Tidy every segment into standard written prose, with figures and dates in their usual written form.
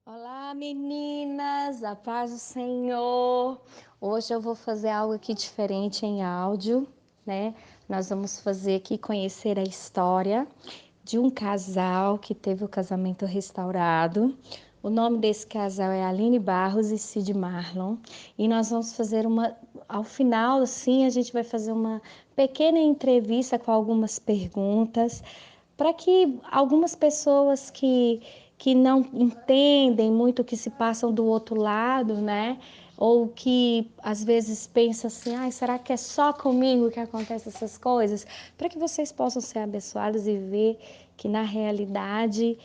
Olá, meninas, a paz do Senhor. Hoje eu vou fazer algo aqui diferente em áudio, né? Nós vamos fazer aqui conhecer a história de um casal que teve o casamento restaurado. O nome desse casal é Aline Barros e Cid Marlon. E nós vamos fazer ao final, sim, a gente vai fazer uma pequena entrevista com algumas perguntas para que algumas pessoas que não entendem muito o que se passam do outro lado, né? Ou que às vezes pensam assim, ai, será que é só comigo que acontecem essas coisas? Para que vocês possam ser abençoados e ver que na realidade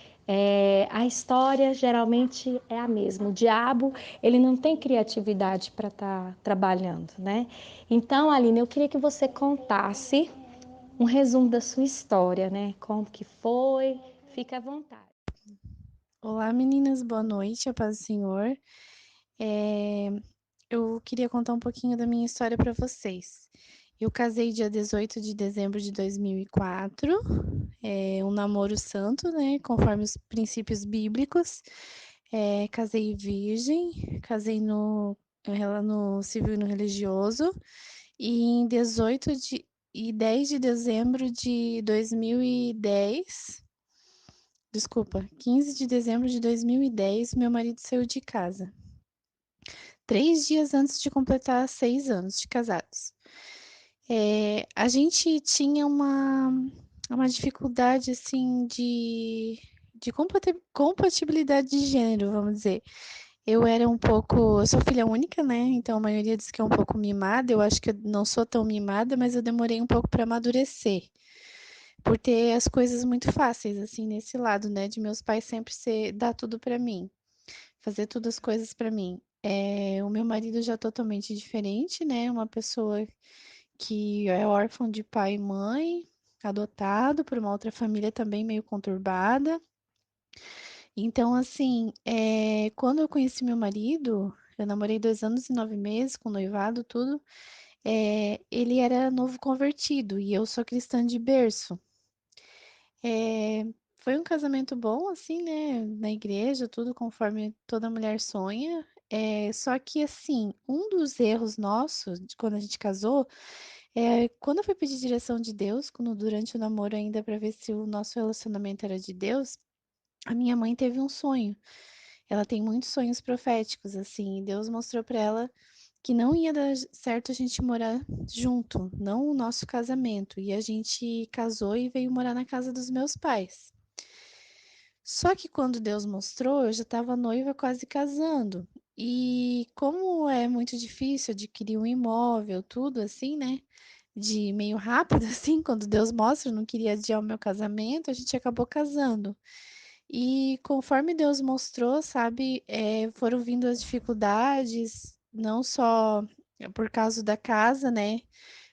a história geralmente é a mesma. O diabo, ele não tem criatividade para estar trabalhando, né? Então, Aline, eu queria que você contasse um resumo da sua história, né? Como que foi? Fica à vontade. Olá, meninas, boa noite, a paz do Senhor. É, eu queria contar um pouquinho da minha história para vocês. Eu casei dia 18 de dezembro de 2004, um namoro santo, né, conforme os princípios bíblicos. Casei virgem, casei no civil e no religioso, e em 10 de dezembro de 2010. Desculpa, 15 de dezembro de 2010, meu marido saiu de casa. 3 dias antes de completar 6 anos de casados. A gente tinha uma dificuldade, assim, de compatibilidade de gênero, vamos dizer. Eu sou filha única, né? Então a maioria diz que é um pouco mimada. Eu acho que eu não sou tão mimada, mas eu demorei um pouco para amadurecer. Por ter as coisas muito fáceis, assim, nesse lado, né, de meus pais sempre dar tudo pra mim, fazer todas as coisas pra mim. O meu marido já é totalmente diferente, né, uma pessoa que é órfão de pai e mãe, adotado por uma outra família também meio conturbada. Então, assim, quando eu conheci meu marido, eu namorei 2 anos e 9 meses com noivado, tudo, ele era novo convertido e eu sou cristã de berço. Eh, Foi um casamento bom, assim, né, na igreja, tudo conforme toda mulher sonha. Só que, assim, um dos erros nossos de quando a gente casou, quando eu fui pedir direção de Deus, quando durante o namoro ainda para ver se o nosso relacionamento era de Deus, a minha mãe teve um sonho. Ela tem muitos sonhos proféticos, assim, e Deus mostrou para ela que não ia dar certo a gente morar junto, não o nosso casamento. E a gente casou e veio morar na casa dos meus pais. Só que quando Deus mostrou, eu já estava noiva, quase casando. E como é muito difícil adquirir um imóvel, tudo assim, né? De meio rápido, assim, quando Deus mostra, eu não queria adiar o meu casamento, a gente acabou casando. E conforme Deus mostrou, sabe, foram vindo as dificuldades, não só por causa da casa, né?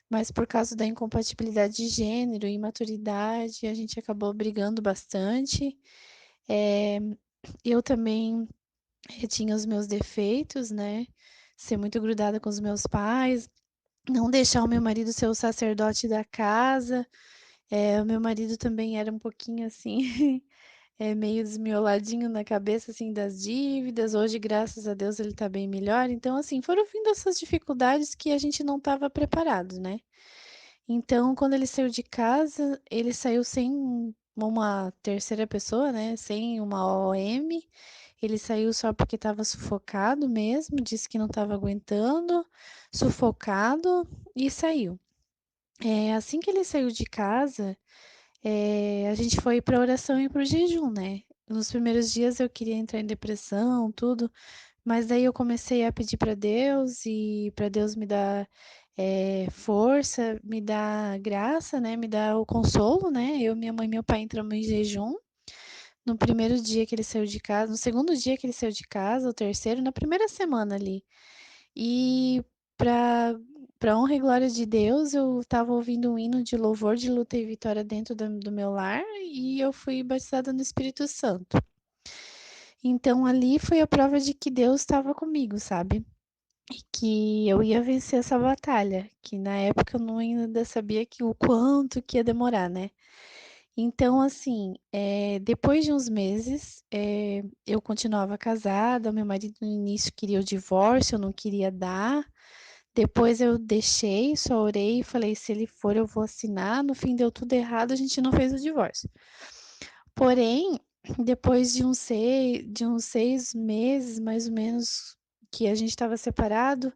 Mas por causa da incompatibilidade de gênero, imaturidade, a gente acabou brigando bastante. Eh, eu também tinha os meus defeitos, né, ser muito grudada com os meus pais, não deixar o meu marido ser o sacerdote da casa. O meu marido também era um pouquinho assim, meio desmioladinho na cabeça, assim, das dívidas. Hoje, graças a Deus, ele tá bem melhor. Então, assim, foram vindo essas dificuldades que a gente não estava preparado, né. Então, quando ele saiu de casa, ele saiu sem uma terceira pessoa, né, sem uma OM. Ele saiu só porque estava sufocado mesmo, disse que não estava aguentando, sufocado e saiu. Assim que ele saiu de casa, a gente foi para oração e para o jejum, né. Nos primeiros dias eu queria entrar em depressão, tudo, mas daí eu comecei a pedir para Deus e para Deus me dar, força, me dar graça, né, me dar o consolo, né. Eu, minha mãe e meu pai entramos em jejum. No primeiro dia que ele saiu de casa, no segundo dia que ele saiu de casa, o terceiro, na primeira semana ali. E para para honra e glória de Deus, eu estava ouvindo um hino de louvor de luta e vitória dentro do meu lar e eu fui batizada no Espírito Santo. Então ali foi a prova de que Deus estava comigo, sabe? E que eu ia vencer essa batalha, que na época eu não ainda sabia que o quanto que ia demorar, né? Então, assim, depois de uns meses, eu continuava casada, meu marido no início queria o divórcio, eu não queria dar. Depois eu deixei, só orei e falei: "Se ele for, eu vou assinar". No fim deu tudo errado, a gente não fez o divórcio. Porém, depois de uns 6 meses, mais ou menos, que a gente estava separado,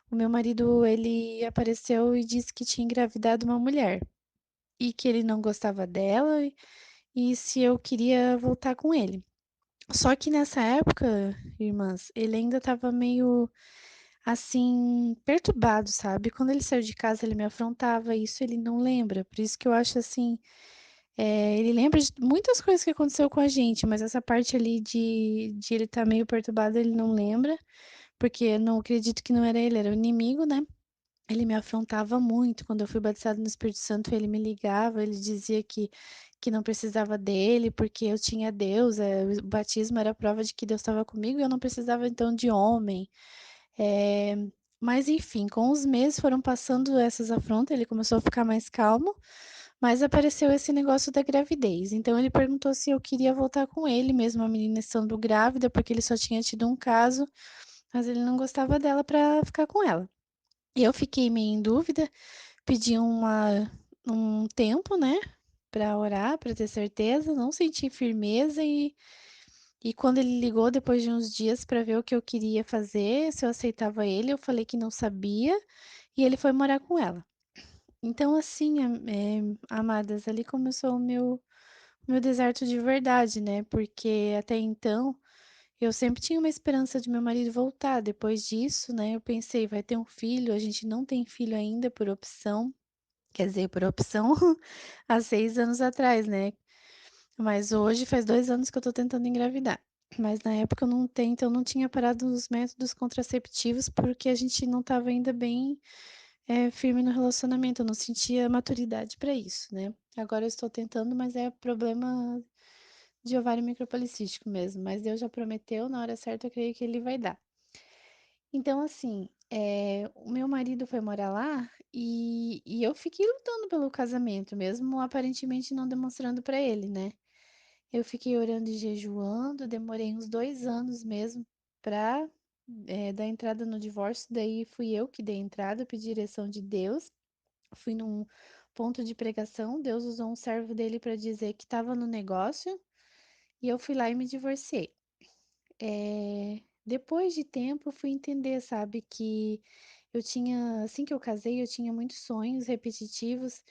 o meu marido, ele apareceu e disse que tinha engravidado uma mulher, e que ele não gostava dela, e se eu queria voltar com ele. Só que nessa época, irmãs, ele ainda estava meio, assim, perturbado, sabe. Quando ele saiu de casa, ele me afrontava, isso ele não lembra, por isso que eu acho assim, ele lembra de muitas coisas que aconteceu com a gente, mas essa parte ali de ele estar meio perturbado, ele não lembra, porque eu não acredito que não era ele, era o inimigo, né. Ele me afrontava muito, quando eu fui batizada no Espírito Santo, ele me ligava, ele dizia que não precisava dele, porque eu tinha Deus, o batismo era a prova de que Deus estava comigo e eu não precisava então de homem. Eh, mas enfim, com os meses foram passando essas afrontas, ele começou a ficar mais calmo, mas apareceu esse negócio da gravidez. Então ele perguntou se eu queria voltar com ele, mesmo a menina estando grávida, porque ele só tinha tido um caso, mas ele não gostava dela para ficar com ela. E eu fiquei meio em dúvida, pedi um tempo, né, para orar, para ter certeza, não senti firmeza e quando ele ligou depois de uns dias para ver o que eu queria fazer, se eu aceitava ele, eu falei que não sabia, e ele foi morar com ela. Então assim, amadas, ali começou o meu deserto de verdade, né, porque até então eu sempre tinha uma esperança de meu marido voltar, depois disso, né, eu pensei: "Vai ter um filho", a gente não tem filho ainda por opção, quer dizer, por opção há 6 anos atrás, né, mas hoje faz 2 anos que eu tô tentando engravidar. Mas na época eu não tento eu não tinha parado os métodos contraceptivos, porque a gente não estava ainda bem, firme no relacionamento, eu não sentia maturidade para isso, né. Agora eu estou tentando, mas é problema de ovário micropolicístico mesmo, mas Deus já prometeu, na hora certa eu creio que ele vai dar. Então assim, o meu marido foi morar lá, e eu fiquei lutando pelo casamento, mesmo aparentemente não demonstrando para ele, né. Eu fiquei orando e jejuando, demorei uns 2 anos mesmo pra, dar entrada no divórcio, daí fui eu que dei entrada, pedi direção de Deus, fui num ponto de pregação, Deus usou um servo dele para dizer que estava no negócio, e eu fui lá e me divorciei. Depois de tempo eu fui entender, sabe, que eu tinha assim que eu casei, eu tinha muitos sonhos repetitivos,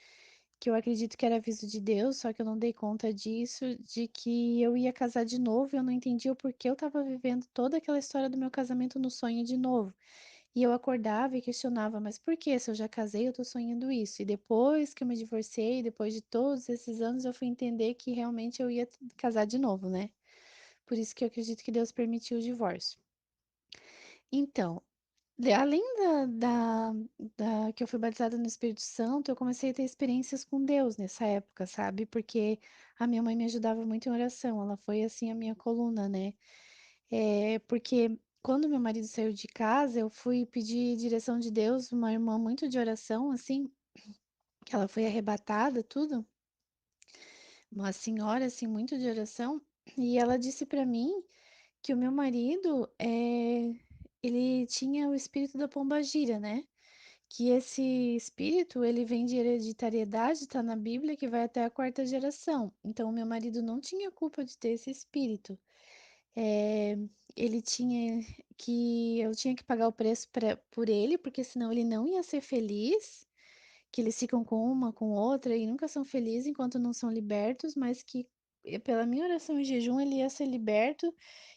que eu acredito que era aviso de Deus, só que eu não dei conta disso, de que eu ia casar de novo e eu não entendia o porquê eu estava vivendo toda aquela história do meu casamento no sonho de novo. E eu acordava e questionava: "Mas por que se eu já casei eu tô sonhando isso?". E depois que eu me divorciei, depois de todos esses anos, eu fui entender que realmente eu ia casar de novo, né. Por isso que eu acredito que Deus permitiu o divórcio. Então, além da que eu fui batizada no Espírito Santo, eu comecei a ter experiências com Deus nessa época, sabe, porque a minha mãe me ajudava muito em oração, ela foi, assim, a minha coluna, né. Porque quando meu marido saiu de casa, eu fui pedir direção de Deus, uma irmã muito de oração, assim, que ela foi arrebatada, tudo, uma senhora, assim, muito de oração, e ela disse pra mim que o meu marido, ele tinha o espírito da pombagira, né, que esse espírito, ele vem de hereditariedade, tá na Bíblia, que vai até a quarta geração. Então o meu marido não tinha culpa de ter esse espírito. Eh, ele tinha eu tinha que pagar o preço por ele, porque senão ele não ia ser feliz, que eles ficam com uma, com outra e nunca são felizes enquanto não são libertos, mas que, pela minha oração e jejum ele ia ser liberto,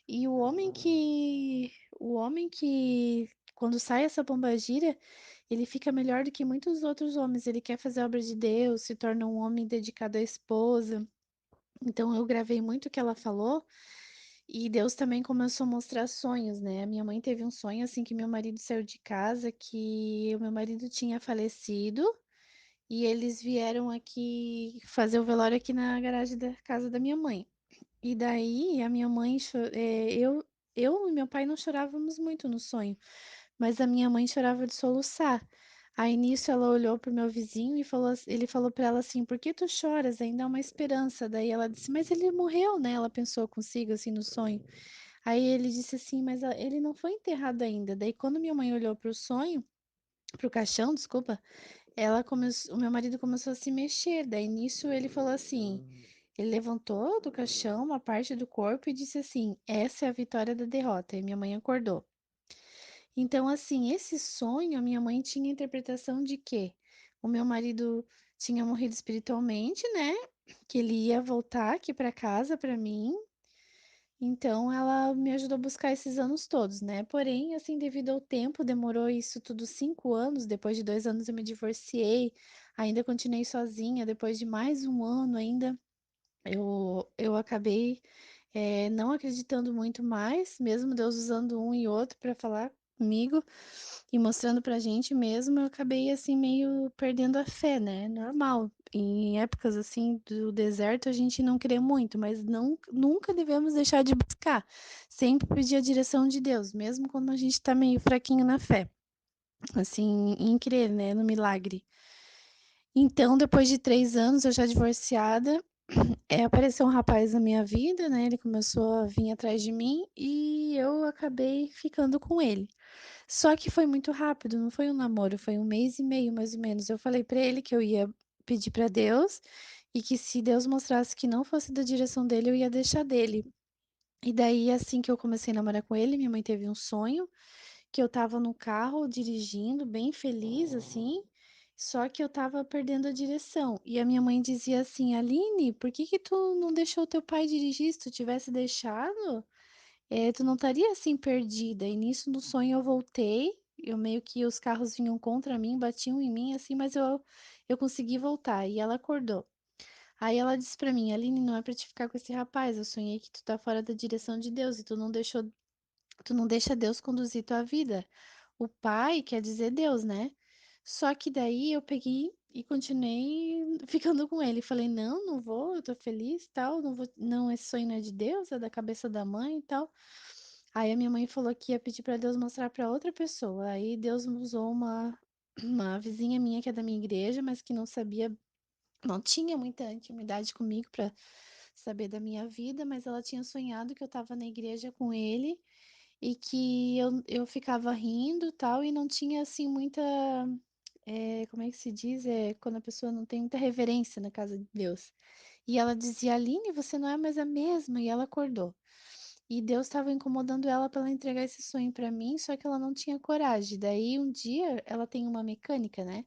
e o homem que quando sai essa pombagira, ele fica melhor do que muitos outros homens, ele quer fazer a obra de Deus, se torna um homem dedicado à esposa. Então eu gravei muito o que ela falou, e Deus também começou a mostrar sonhos, né. A minha mãe teve um sonho, assim, que meu marido saiu de casa, que o meu marido tinha falecido, e eles vieram aqui fazer o velório aqui na garagem da casa da minha mãe. E daí a minha mãe eu e meu pai não chorávamos muito no sonho, mas a minha mãe chorava de soluçar. Aí nisso ela olhou pro meu vizinho e ele falou para ela assim: "Por que tu choras? Ainda há uma esperança". Daí ela disse: "Mas ele morreu, né?". Ela pensou consigo assim no sonho. Aí ele disse assim: "Mas ele não foi enterrado ainda". Daí quando minha mãe olhou pro sonho, pro caixão, desculpa, o meu marido começou a se mexer. Daí nisso ele falou assim, ele levantou do caixão uma parte do corpo e disse assim: "Essa é a vitória da derrota". E minha mãe acordou. Então, assim, esse sonho, a minha mãe tinha a interpretação de que o meu marido tinha morrido espiritualmente, né? Que ele ia voltar aqui para casa para mim. Então, ela me ajudou a buscar esses anos todos, né? Porém, assim, devido ao tempo, demorou isso tudo 5 anos. Depois de 2 anos eu me divorciei, ainda continuei sozinha. Depois de mais um ano ainda, eu acabei não acreditando muito mais, mesmo Deus usando um e outro para falar comigo e mostrando pra gente mesmo, eu acabei assim meio perdendo a fé, né? Normal. Em épocas assim do deserto a gente não crê muito, mas não, nunca devemos deixar de buscar. Sempre pedir a direção de Deus, mesmo quando a gente tá meio fraquinho na fé. Assim, em crer, né? No milagre. Então, depois de 3 anos, eu já divorciada, apareceu um rapaz na minha vida, né? Ele começou a vir atrás de mim e eu acabei ficando com ele. Só que foi muito rápido, não foi um namoro, foi 1 mês e meio, mais ou menos. Eu falei pra ele que eu ia pedir pra Deus e que se Deus mostrasse que não fosse da direção dele, eu ia deixar dele. E daí, assim que eu comecei a namorar com ele, minha mãe teve um sonho que eu estava no carro dirigindo, bem feliz, assim, só que eu estava perdendo a direção. E a minha mãe dizia assim: Aline, por que que tu não deixou teu pai dirigir? Se tu tivesse deixado, tu não estaria assim perdida. E nisso, no sonho, eu voltei. Eu meio que os carros vinham contra mim, batiam em mim, assim, mas eu consegui voltar. E ela acordou. Aí ela disse pra mim: Aline, não é pra te ficar com esse rapaz. Eu sonhei que tu tá fora da direção de Deus e tu não deixa Deus conduzir tua vida. O pai quer dizer Deus, né? Só que daí eu peguei e continuei ficando com ele. Falei, não, não vou, eu tô feliz e tal, não vou, não, esse sonho não é de Deus, é da cabeça da mãe e tal. Aí a minha mãe falou que ia pedir pra Deus mostrar pra outra pessoa. Aí Deus usou uma vizinha minha que é da minha igreja, mas que não sabia, não tinha muita intimidade comigo pra saber da minha vida, mas ela tinha sonhado que eu tava na igreja com ele e que eu ficava rindo tal, e não tinha assim muita. Como é que se diz? Quando a pessoa não tem muita reverência na casa de Deus. E ela dizia, Aline, você não é mais a mesma. E ela acordou. E Deus estava incomodando ela para ela entregar esse sonho para mim, só que ela não tinha coragem. Daí um dia ela tem uma mecânica, né,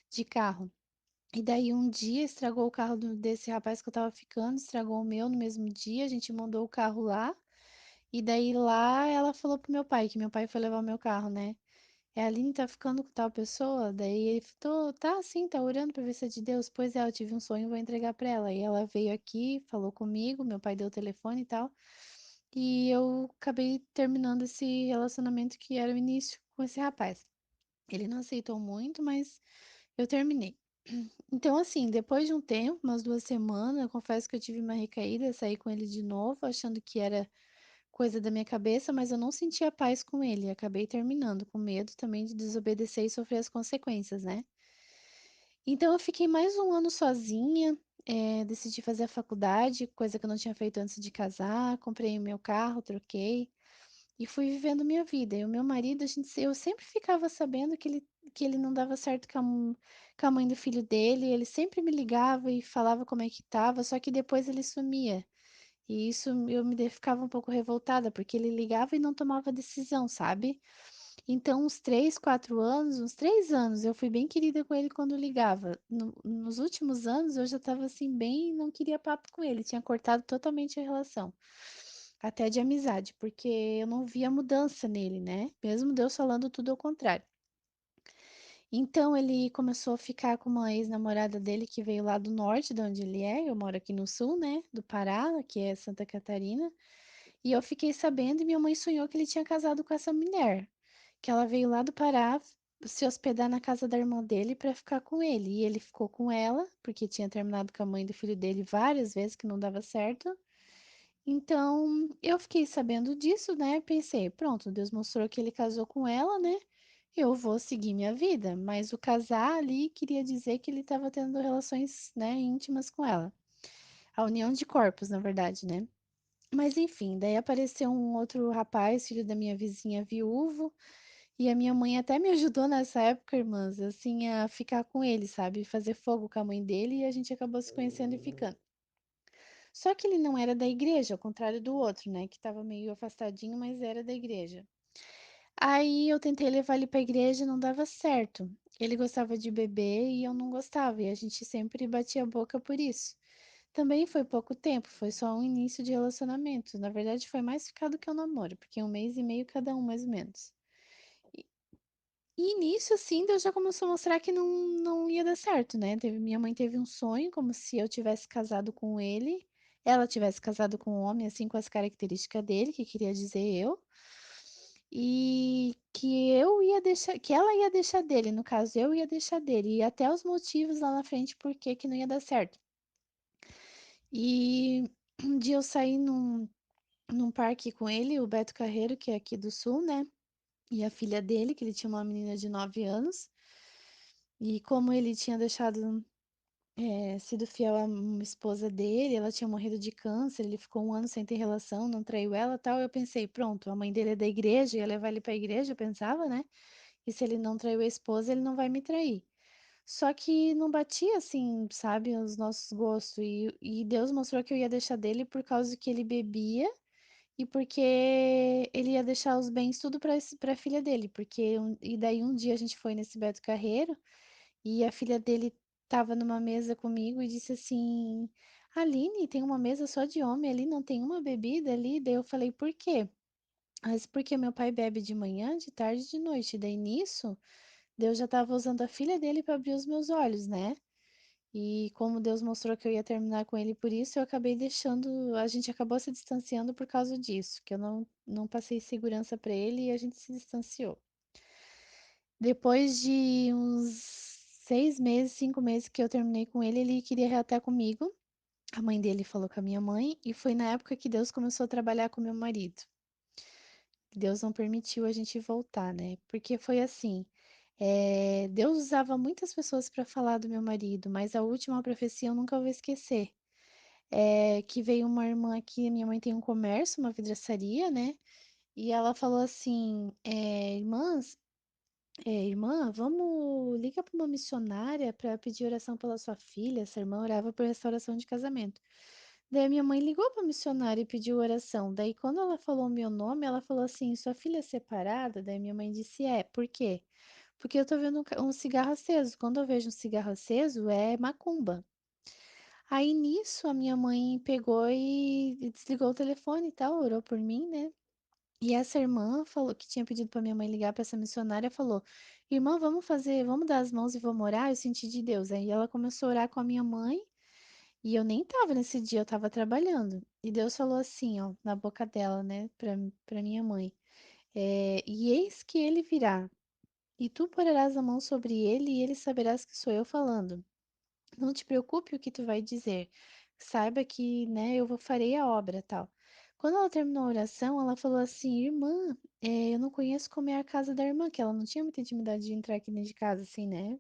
de carro. E daí um dia estragou o carro desse rapaz que eu tava ficando, estragou o meu no mesmo dia, a gente mandou o carro lá. E daí lá ela falou pro meu pai, que meu pai foi levar o meu carro, né? A Aline tá ficando com tal pessoa? Daí ele falou, tá sim, tá orando pra ver se é de Deus. Pois é, eu tive um sonho, vou entregar pra ela. E ela veio aqui, falou comigo, meu pai deu o telefone e tal. E eu acabei terminando esse relacionamento que era o início com esse rapaz. Ele não aceitou muito, mas eu terminei. Então, assim, depois de um tempo, umas 2 semanas, eu confesso que eu tive uma recaída, saí com ele de novo, achando que era coisa da minha cabeça, mas eu não sentia paz com ele. Acabei terminando, com medo também de desobedecer e sofrer as consequências, né? Então eu fiquei mais um ano sozinha, decidi fazer a faculdade, coisa que eu não tinha feito antes de casar, comprei o meu carro, troquei e fui vivendo minha vida. E o meu marido, eu sempre ficava sabendo que ele não dava certo com a mãe do filho dele, ele sempre me ligava e falava como é que tava, só que depois ele sumia. E isso ficava um pouco revoltada, porque ele ligava e não tomava decisão, sabe? Então, uns 3, 4 anos, uns 3 anos, eu fui bem querida com ele quando ligava. Nos últimos anos, eu já estava assim, bem, não queria papo com ele, tinha cortado totalmente a relação, até de amizade, porque eu não via mudança nele, né? Mesmo Deus falando tudo ao contrário. Então, ele começou a ficar com uma ex-namorada dele que veio lá do norte, de onde ele é. Eu moro aqui no sul, né? Do Pará, que é Santa Catarina. E eu fiquei sabendo e minha mãe sonhou que ele tinha casado com essa mulher, que ela veio lá do Pará se hospedar na casa da irmã dele para ficar com ele. E ele ficou com ela, porque tinha terminado com a mãe do filho dele várias vezes que não dava certo. Então, eu fiquei sabendo disso, né? Pensei, pronto, Deus mostrou que ele casou com ela, né? eu vou seguir minha vida, mas o casar ali queria dizer que ele estava tendo relações, né, íntimas com ela. A união de corpos, na verdade, né? Mas enfim, daí apareceu um outro rapaz, filho da minha vizinha, viúvo, e a minha mãe até me ajudou nessa época, irmãs, assim, a ficar com ele, sabe? Fazer fogo com a mãe dele e a gente acabou se conhecendo e ficando. Só que ele não era da igreja, ao contrário do outro, né? Que tava meio afastadinho, mas era da igreja. Aí eu tentei levar ele pra igreja e não dava certo. Ele gostava de beber e eu não gostava, e a gente sempre batia a boca por isso. Também foi pouco tempo, foi só um início de relacionamento. Na verdade, foi mais ficar do que um namoro, porque 1 mês e meio cada um, mais ou menos. E nisso, assim, Deus já começou a mostrar que não ia dar certo, né? Minha mãe teve um sonho, como se eu tivesse casado com ele, ela tivesse casado com um homem, assim, com as características dele, que queria dizer eu, e que eu ia deixar, que ela ia deixar dele, no caso, eu ia deixar dele, e até os motivos lá na frente por que não ia dar certo. E um dia eu saí num parque com ele, o Beto Carreiro, que é aqui do Sul, né? E a filha dele, que ele tinha uma menina de 9 anos. E como ele tinha deixado, sido fiel à esposa dele, ela tinha morrido de câncer, ele ficou 1 ano sem ter relação, não traiu ela e tal. Eu pensei, pronto, a mãe dele é da igreja, ia levar ele pra igreja, eu pensava, né? E se ele não traiu a esposa, ele não vai me trair. Só que não batia assim, sabe, os nossos gostos. E Deus mostrou que eu ia deixar dele por causa que ele bebia e porque ele ia deixar os bens tudo para filha dele. E daí um dia a gente foi nesse Beto Carreiro. E a filha dele estava numa mesa comigo e disse assim: Aline, tem uma mesa só de homem ali, não tem uma bebida ali? Daí eu falei: por quê? Mas porque meu pai bebe de manhã, de tarde e de noite. Daí nisso, Deus já estava usando a filha dele para abrir os meus olhos, né? E como Deus mostrou que eu ia terminar com ele por isso, eu acabei deixando, a gente acabou se distanciando por causa disso, que eu não passei segurança para ele e a gente se distanciou. Depois de uns 6 meses, 5 meses que eu terminei com ele, ele queria reatar comigo. A mãe dele falou com a minha mãe, e foi na época que Deus começou a trabalhar com meu marido. Deus não permitiu a gente voltar, né? Porque foi assim. Deus usava muitas pessoas para falar do meu marido, mas a última profecia eu nunca vou esquecer. Que veio uma irmã aqui, minha mãe tem um comércio, uma vidraçaria, né? E ela falou assim: irmãs, irmã, vamos liga para uma missionária para pedir oração pela sua filha. Essa irmã orava por restauração de casamento. Daí a minha mãe ligou para a missionária e pediu oração. Daí quando ela falou o meu nome, ela falou assim: "Sua filha é separada?" Daí minha mãe disse: "É, por quê?" Porque eu tô vendo um cigarro aceso. Quando eu vejo um cigarro aceso, é macumba. Aí nisso a minha mãe pegou e desligou o telefone e tal, orou por mim, né? E essa irmã falou que tinha pedido para minha mãe ligar para essa missionária, falou: "Irmã, vamos dar as mãos e vamos orar, eu senti de Deus". Aí ela começou a orar com a minha mãe, e eu nem tava nesse dia, eu tava trabalhando. E Deus falou assim, ó, na boca dela, né, para minha mãe: "E eis que ele virá, e tu porás a mão sobre ele, e ele saberás que sou eu falando. Não te preocupe o que tu vai dizer. Saiba que, né, farei a obra, tal". Quando ela terminou a oração, ela falou assim: "Irmã, eu não conheço como é a casa da irmã", que ela não tinha muita intimidade de entrar aqui dentro de casa, assim, né?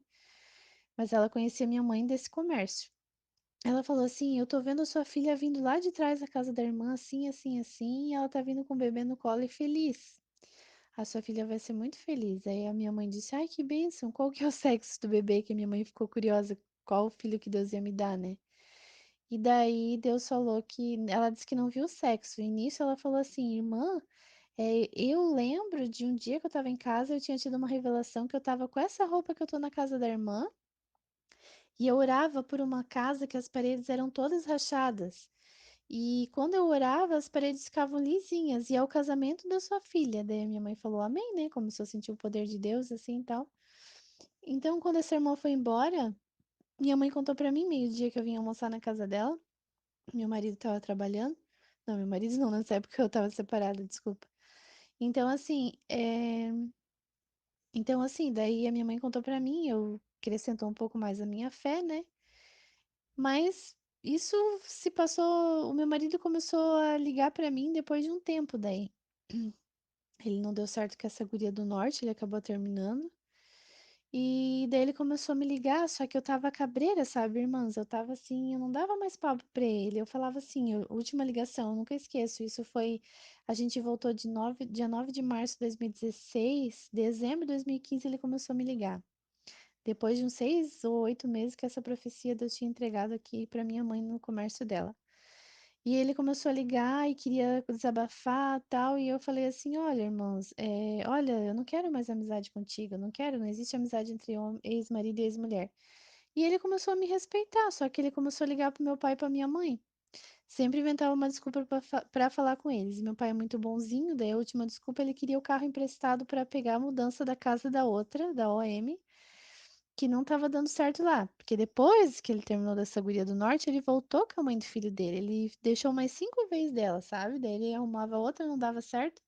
Mas ela conhecia minha mãe desse comércio. Ela falou assim: "Eu tô vendo a sua filha vindo lá de trás da casa da irmã, assim, assim, assim, e ela tá vindo com o bebê no colo e feliz. A sua filha vai ser muito feliz". Aí a minha mãe disse: "Ai, que bênção, qual que é o sexo do bebê?" Que a minha mãe ficou curiosa qual o filho que Deus ia me dar, né? E daí Deus falou que ela disse que não viu o sexo. E nisso ela falou assim: "Irmã, eu lembro de um dia que eu tava em casa, eu tinha tido uma revelação que eu tava com essa roupa que eu tô na casa da irmã, e eu orava por uma casa que as paredes eram todas rachadas. E quando eu orava, as paredes ficavam lisinhas, e é o casamento da sua filha". Daí a minha mãe falou amém, né? Começou a sentir o poder de Deus, assim e tal. Então, quando essa irmã foi embora, minha mãe contou pra mim, meio-dia que eu vim almoçar na casa dela. Meu marido estava trabalhando. Não, meu marido não, nessa época eu estava separada, desculpa. Então, assim, daí a minha mãe contou pra mim, eu acrescentou um pouco mais a minha fé, né? Mas isso se passou, o meu marido começou a ligar pra mim depois de um tempo daí. Ele não deu certo com essa guria do norte, ele acabou terminando. E daí ele começou a me ligar, só que eu tava cabreira, sabe, irmãs? Eu tava assim, eu não dava mais papo pra ele. Eu falava assim, última ligação, eu nunca esqueço. Isso foi, a gente voltou dia 9 de março de 2016, dezembro de 2015 ele começou a me ligar. Depois de uns 6 ou 8 meses que essa profecia Deus tinha entregado aqui pra minha mãe no comércio dela. E ele começou a ligar e queria desabafar, tal, e eu falei assim: "Olha, irmãos, olha, eu não quero mais amizade contigo, eu não quero, não existe amizade entre ex-marido e ex-mulher". E ele começou a me respeitar, só que ele começou a ligar pro meu pai e pra minha mãe. Sempre inventava uma desculpa pra falar com eles. E meu pai é muito bonzinho, daí a última desculpa ele queria o carro emprestado pra pegar a mudança da casa da outra, da OM, que não estava dando certo lá. Porque depois que ele terminou dessa guria do norte, ele voltou com a mãe do filho dele. Ele deixou mais 5 vezes dela, sabe? Daí ele arrumava outra, não dava certo.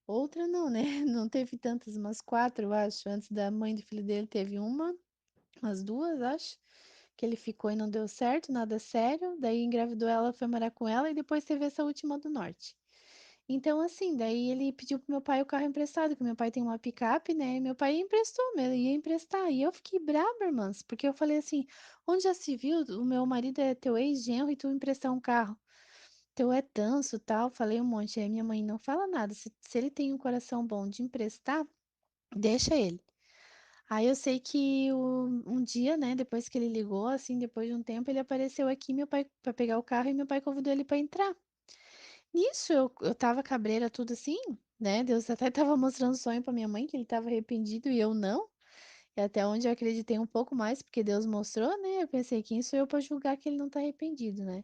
Outra não, né? Não teve tantas, umas 4, eu acho. Antes da mãe do filho dele teve umas 2, acho. Que ele ficou e não deu certo, nada sério. Daí engravidou ela, foi morar com ela e depois teve essa última do norte. Então, assim, daí ele pediu pro meu pai o carro emprestado, que meu pai tem uma picape, né? E meu pai emprestou, ia emprestar. E eu fiquei braba, irmãs, porque eu falei assim: onde já se viu? O meu marido é teu ex-genro e tu emprestar um carro. Teu é tanso, tal. Falei um monte. Aí minha mãe não fala nada. Se ele tem um coração bom de emprestar, deixa ele. Aí eu sei que um dia, né, depois que ele ligou, assim, depois de um tempo, ele apareceu aqui, meu pai, para pegar o carro, e meu pai convidou ele para entrar. Nisso eu tava cabreira, tudo assim, né? Deus até tava mostrando sonho pra minha mãe que ele tava arrependido e eu não. E até onde eu acreditei um pouco mais, porque Deus mostrou, né? Eu pensei, quem sou eu pra julgar que ele não tá arrependido, né?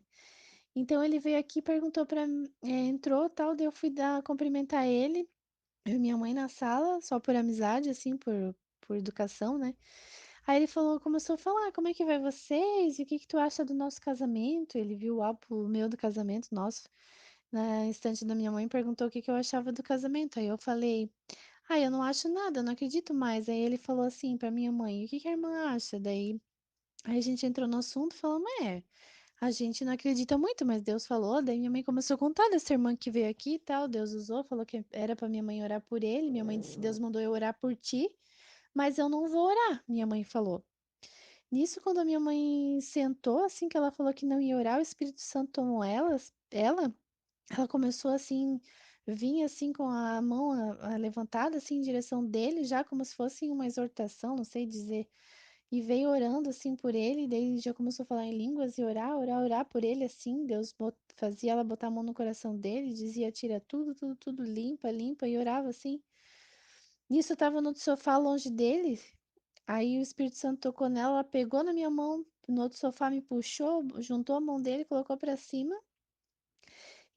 Então ele veio aqui, perguntou pra mim, entrou, tal, daí eu fui dar cumprimentar ele, eu e minha mãe na sala, só por amizade, assim, por educação, né? Aí ele falou, começou a falar, como é que vai vocês? E o que que tu acha do nosso casamento? Ele viu o álbum meu do casamento nosso na estante da minha mãe, perguntou o que que eu achava do casamento. Aí eu falei, ah, eu não acho nada, eu não acredito mais. Aí ele falou assim pra minha mãe, o que que a irmã acha? Daí aí a gente entrou no assunto e falou, a gente não acredita muito, mas Deus falou. Daí minha mãe começou a contar dessa irmã que veio aqui e tal. Deus usou, falou que era pra minha mãe orar por ele. Minha mãe disse, Deus mandou eu orar por ti, mas eu não vou orar, minha mãe falou. Nisso, quando a minha mãe sentou, assim que ela falou que não ia orar, o Espírito Santo tomou ela começou assim, vinha assim com a mão levantada assim em direção dele, já como se fosse uma exortação, não sei dizer, e veio orando assim por ele, e daí já começou a falar em línguas e orar, orar, orar por ele assim, Deus fazia ela botar a mão no coração dele, dizia tira tudo, tudo, tudo, limpa, limpa, e orava assim. Nisso eu tava no sofá longe dele, aí o Espírito Santo tocou nela, ela pegou na minha mão, no outro sofá me puxou, juntou a mão dele, colocou pra cima.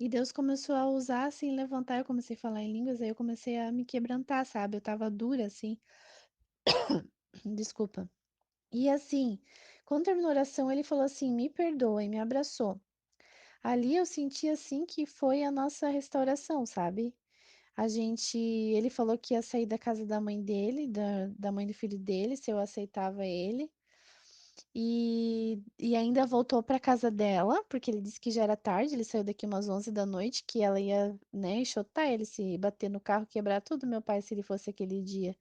E Deus começou a usar, assim, levantar. Eu comecei a falar em línguas, aí eu comecei a me quebrantar, sabe? Eu tava dura, assim. Desculpa. E assim, quando terminou a oração, ele falou assim: me perdoa, e me abraçou. Ali eu senti, assim, que foi a nossa restauração, sabe? Ele falou que ia sair da casa da mãe dele, da mãe do filho dele, se eu aceitava ele. E ainda voltou para casa dela, porque ele disse que já era tarde, ele saiu daqui umas 11 da noite, que ela ia, né, enxotar ele, se bater no carro, quebrar tudo, meu pai, se ele fosse aquele dia.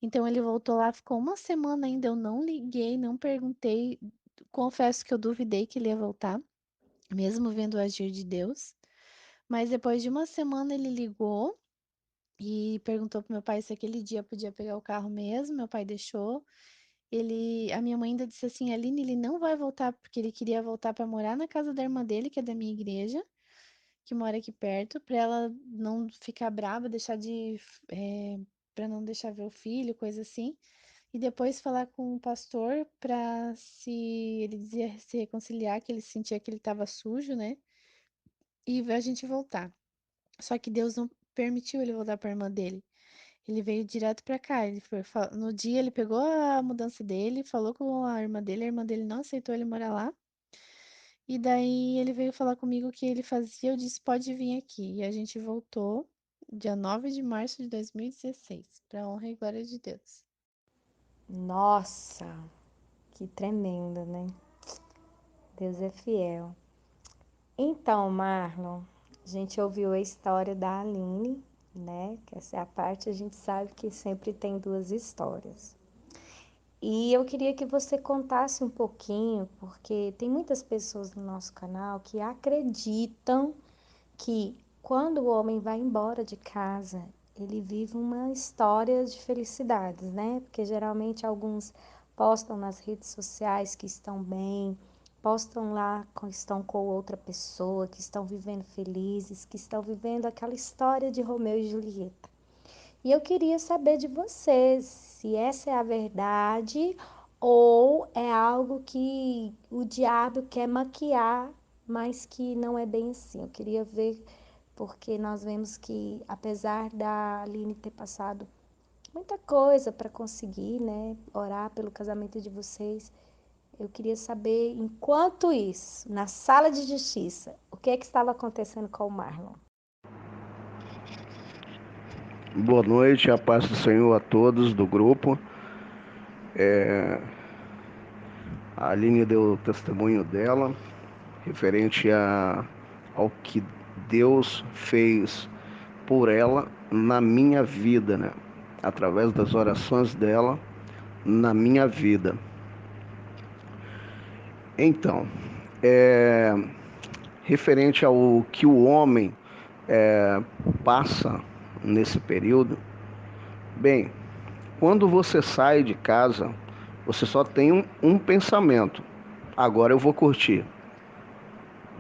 Então ele voltou lá, ficou uma semana ainda, eu não liguei, não perguntei, confesso que eu duvidei que ele ia voltar, mesmo vendo o agir de Deus. Mas depois de uma semana ele ligou e perguntou pro meu pai se aquele dia podia pegar o carro mesmo, meu pai deixou. A minha mãe ainda disse assim, Aline, ele não vai voltar porque ele queria voltar para morar na casa da irmã dele, que é da minha igreja, que mora aqui perto, para ela não ficar brava, deixar para não deixar ver o filho, coisa assim. E depois falar com o pastor para se ele dizia se reconciliar, que ele sentia que ele estava sujo, né? E a gente voltar. Só que Deus não permitiu ele voltar para a irmã dele. Ele veio direto pra cá. No dia ele pegou a mudança dele, falou com a irmã dele não aceitou ele morar lá. E daí ele veio falar comigo o que ele fazia. Eu disse: pode vir aqui. E a gente voltou dia 9 de março de 2016, para honra e glória de Deus. Nossa, que tremendo, né? Deus é fiel. Então, Marlon, a gente ouviu a história da Aline, né? Que essa é a parte, a gente sabe que sempre tem duas histórias. E eu queria que você contasse um pouquinho, porque tem muitas pessoas no nosso canal que acreditam que quando o homem vai embora de casa, ele vive uma história de felicidades, né? Porque geralmente alguns postam nas redes sociais que estão bem, postam lá que estão com outra pessoa, que estão vivendo felizes, que estão vivendo aquela história de Romeu e Julieta. E eu queria saber de vocês se essa é a verdade ou é algo que o diabo quer maquiar, mas que não é bem assim. Eu queria ver, porque nós vemos que, apesar da Aline ter passado muita coisa para conseguir, né, orar pelo casamento de vocês, eu queria saber, enquanto isso, na sala de justiça, o que é que estava acontecendo com o Marlon? Boa noite, a paz do Senhor a todos do grupo. A Aline deu o testemunho dela, referente ao que Deus fez por ela na minha vida, né? Através das orações dela na minha vida. Então, referente ao que o homem passa nesse período, bem, quando você sai de casa, você só tem um pensamento: agora eu vou curtir.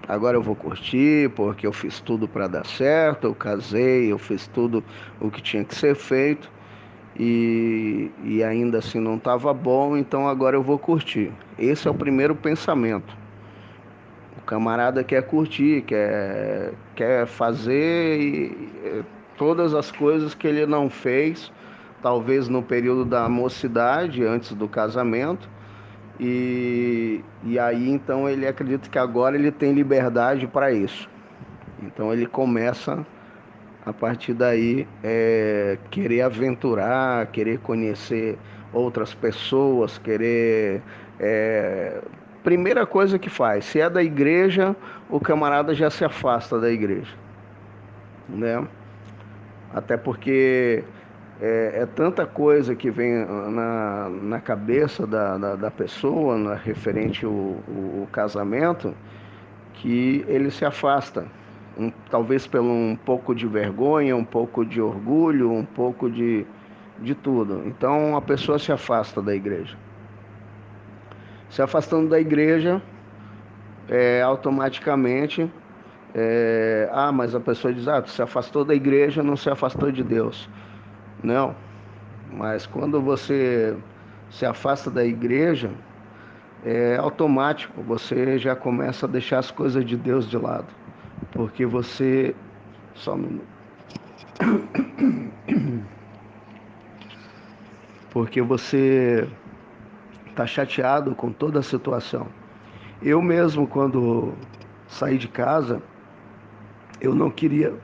Agora eu vou curtir porque eu fiz tudo para dar certo, eu casei, eu fiz tudo o que tinha que ser feito e ainda assim não estava bom, então agora eu vou curtir. Esse é o primeiro pensamento. O camarada quer curtir, quer fazer todas as coisas que ele não fez, talvez no período da mocidade, antes do casamento, e aí então ele acredita que agora ele tem liberdade para isso. Então ele começa a partir daí querer aventurar, querer conhecer outras pessoas, querer. Primeira coisa que faz, se é da igreja, o camarada já se afasta da igreja, né? Até porque é tanta coisa que vem na cabeça da pessoa, referente ao casamento, que ele se afasta. Talvez pelo um pouco de vergonha, um pouco de orgulho, um pouco de tudo. Então a pessoa se afasta da igreja. Se afastando da igreja, automaticamente, mas a pessoa diz: se afastou da igreja, não se afastou de Deus. Não, mas quando você se afasta da igreja, é automático, você já começa a deixar as coisas de Deus de lado, porque você, só um minuto, porque você está chateado com toda a situação. Eu mesmo, quando saí de casa, eu não queria,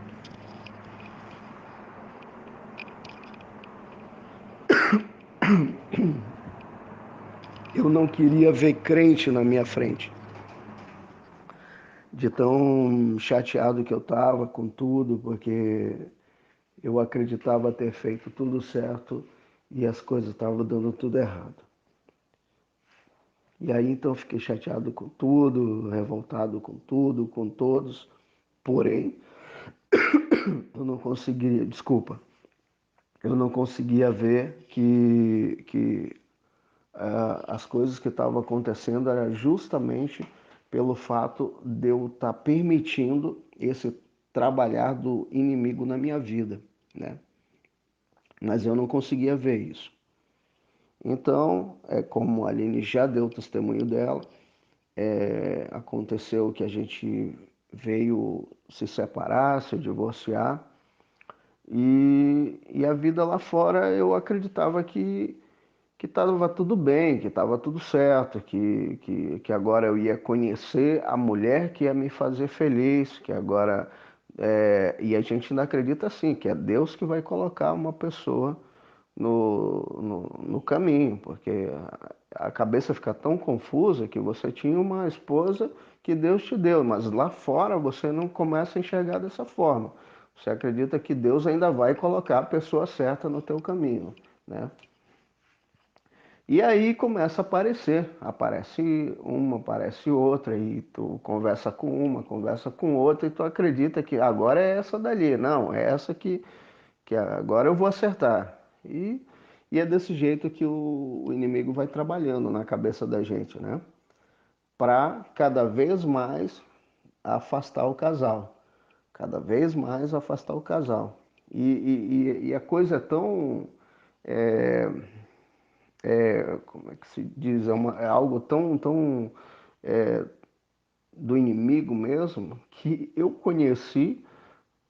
eu não queria ver crente na minha frente, de tão chateado que eu estava com tudo, porque eu acreditava ter feito tudo certo e as coisas estavam dando tudo errado. E aí então fiquei chateado com tudo, revoltado com tudo, com todos. Porém, eu não conseguia, desculpa, eu não conseguia ver que as coisas que estavam acontecendo era justamente pelo fato de eu estar permitindo esse trabalhar do inimigo na minha vida, né? Mas eu não conseguia ver isso. Então, como a Aline já deu o testemunho dela, aconteceu que a gente veio se separar, se divorciar, e a vida lá fora eu acreditava que estava tudo bem, que estava tudo certo, que agora eu ia conhecer a mulher que ia me fazer feliz, que agora. E a gente ainda acredita assim, que é Deus que vai colocar uma pessoa no caminho, porque a cabeça fica tão confusa que você tinha uma esposa que Deus te deu, mas lá fora você não começa a enxergar dessa forma. Você acredita que Deus ainda vai colocar a pessoa certa no teu caminho, né? E aí começa a aparecer, aparece uma, aparece outra, e tu conversa com uma, conversa com outra, e tu acredita que agora é essa dali, não, é essa que agora eu vou acertar. E é desse jeito que o inimigo vai trabalhando na cabeça da gente, né? Para cada vez mais afastar o casal, cada vez mais afastar o casal. E a coisa é tão, é, como é que se diz, é algo tão do inimigo mesmo, que eu conheci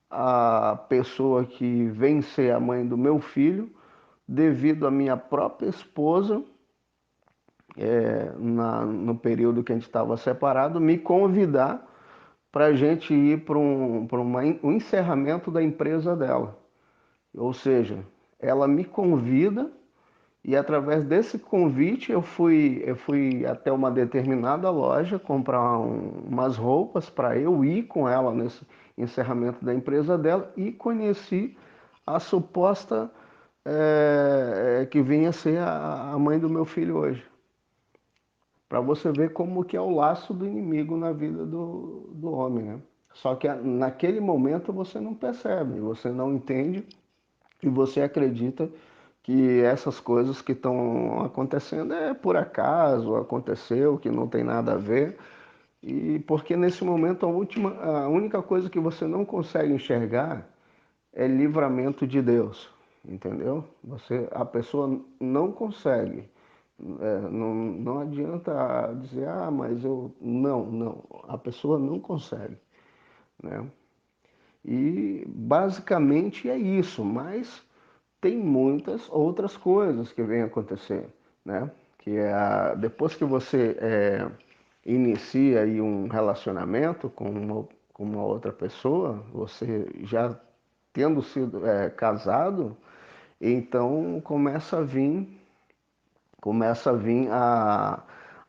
a pessoa que vem ser a mãe do meu filho devido à minha própria esposa, no período que a gente estava separado, me convidar para a gente ir para um encerramento da empresa dela. Ou seja, ela me convida e através desse convite eu fui até uma determinada loja comprar umas roupas para eu ir com ela nesse encerramento da empresa dela e conheci a suposta que vinha a ser a mãe do meu filho hoje. Para você ver como que é o laço do inimigo na vida do homem, né? Só que naquele momento você não percebe, você não entende e você acredita que essas coisas que estão acontecendo é por acaso, aconteceu, que não tem nada a ver. E porque nesse momento a única coisa que você não consegue enxergar é livramento de Deus, entendeu? A pessoa não consegue. Não adianta dizer, mas eu. Não, não. A pessoa não consegue, né? E basicamente é isso, mas tem muitas outras coisas que vêm acontecer, né? Que depois que você inicia aí um relacionamento com uma outra pessoa, você já tendo sido casado, então começa a vir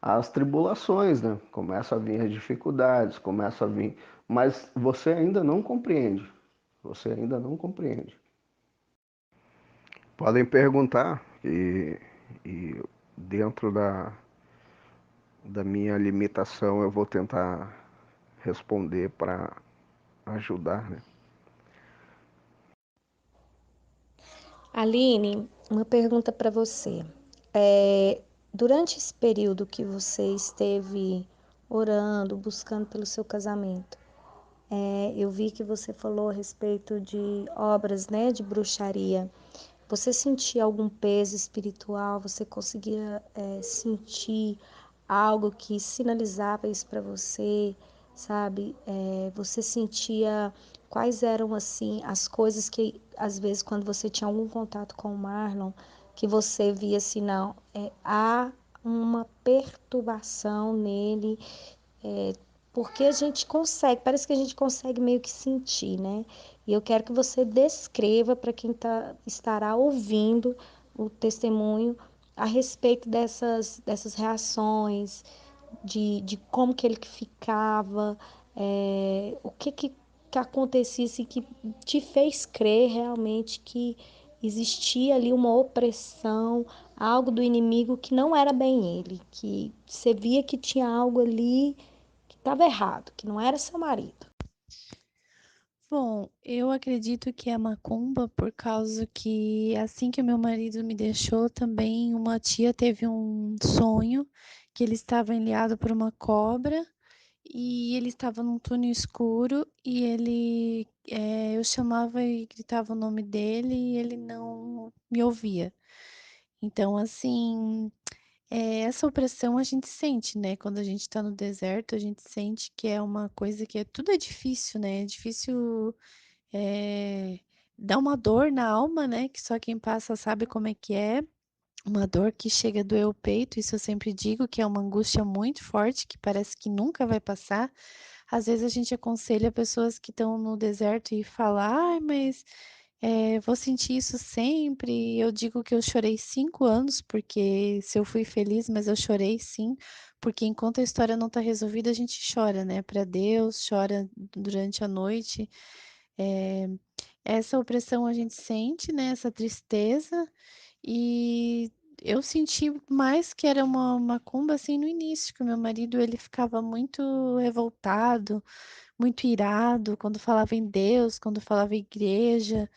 as tribulações, né? Começa a vir as dificuldades, começa a vir, mas você ainda não compreende. Você ainda não compreende. Podem perguntar e dentro da minha limitação eu vou tentar responder para ajudar, né? Aline, uma pergunta para você. É, durante esse período que você esteve orando, buscando pelo seu casamento, eu vi que você falou a respeito de obras, né, de bruxaria. Você sentia algum peso espiritual? Você conseguia sentir algo que sinalizava isso para você, sabe? Você sentia quais eram assim as coisas que às vezes quando você tinha algum contato com o Marlon, que você via assim, não, há uma perturbação nele, é, porque a gente consegue, parece que a gente consegue meio que sentir, né? E eu quero que você descreva para quem estará ouvindo o testemunho a respeito dessas reações, de como que ele ficava, o que acontecia assim, que te fez crer realmente que existia ali uma opressão, algo do inimigo que não era bem ele, que você via que tinha algo ali que estava errado, que não era seu marido. Bom, eu acredito que é macumba por causa que assim que o meu marido me deixou, também uma tia teve um sonho que ele estava enliado por uma cobra e ele estava num túnel escuro e eu chamava e gritava o nome dele e ele não me ouvia. Então, assim, essa opressão a gente sente, né? Quando a gente tá no deserto, a gente sente que é uma coisa que tudo é difícil, né? É difícil, eh, dá uma dor na alma, né? Que só quem passa sabe como é que é. Uma dor que chega a doer o peito, isso eu sempre digo que é uma angústia muito forte, que parece que nunca vai passar. Às vezes a gente aconselha pessoas que estão no deserto e fala, ai, mas vou sentir isso sempre. Eu digo que eu chorei 5 anos, porque se eu fui feliz, mas eu chorei sim, porque enquanto a história não está resolvida, a gente chora, né? Para Deus, chora durante a noite. Essa opressão a gente sente, né, essa tristeza, e eu senti mais que era uma macumba, assim, no início, que o meu marido ele ficava muito revoltado, muito irado quando falava em Deus, quando falava em igreja,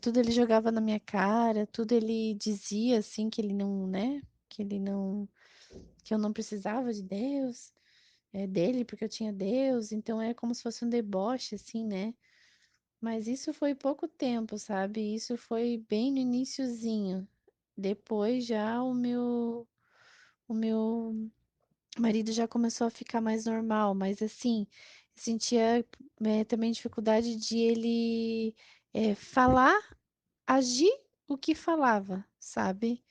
tudo ele jogava na minha cara, tudo ele dizia, assim, que ele não, né, que ele não que eu não precisava de Deus, dele, porque eu tinha Deus, então é como se fosse um deboche, assim, né. Mas isso foi pouco tempo, sabe, isso foi bem no iniciozinho. Depois já o meu marido já começou a ficar mais normal, mas assim, sentia, também dificuldade de ele, falar, agir o que falava, sabe.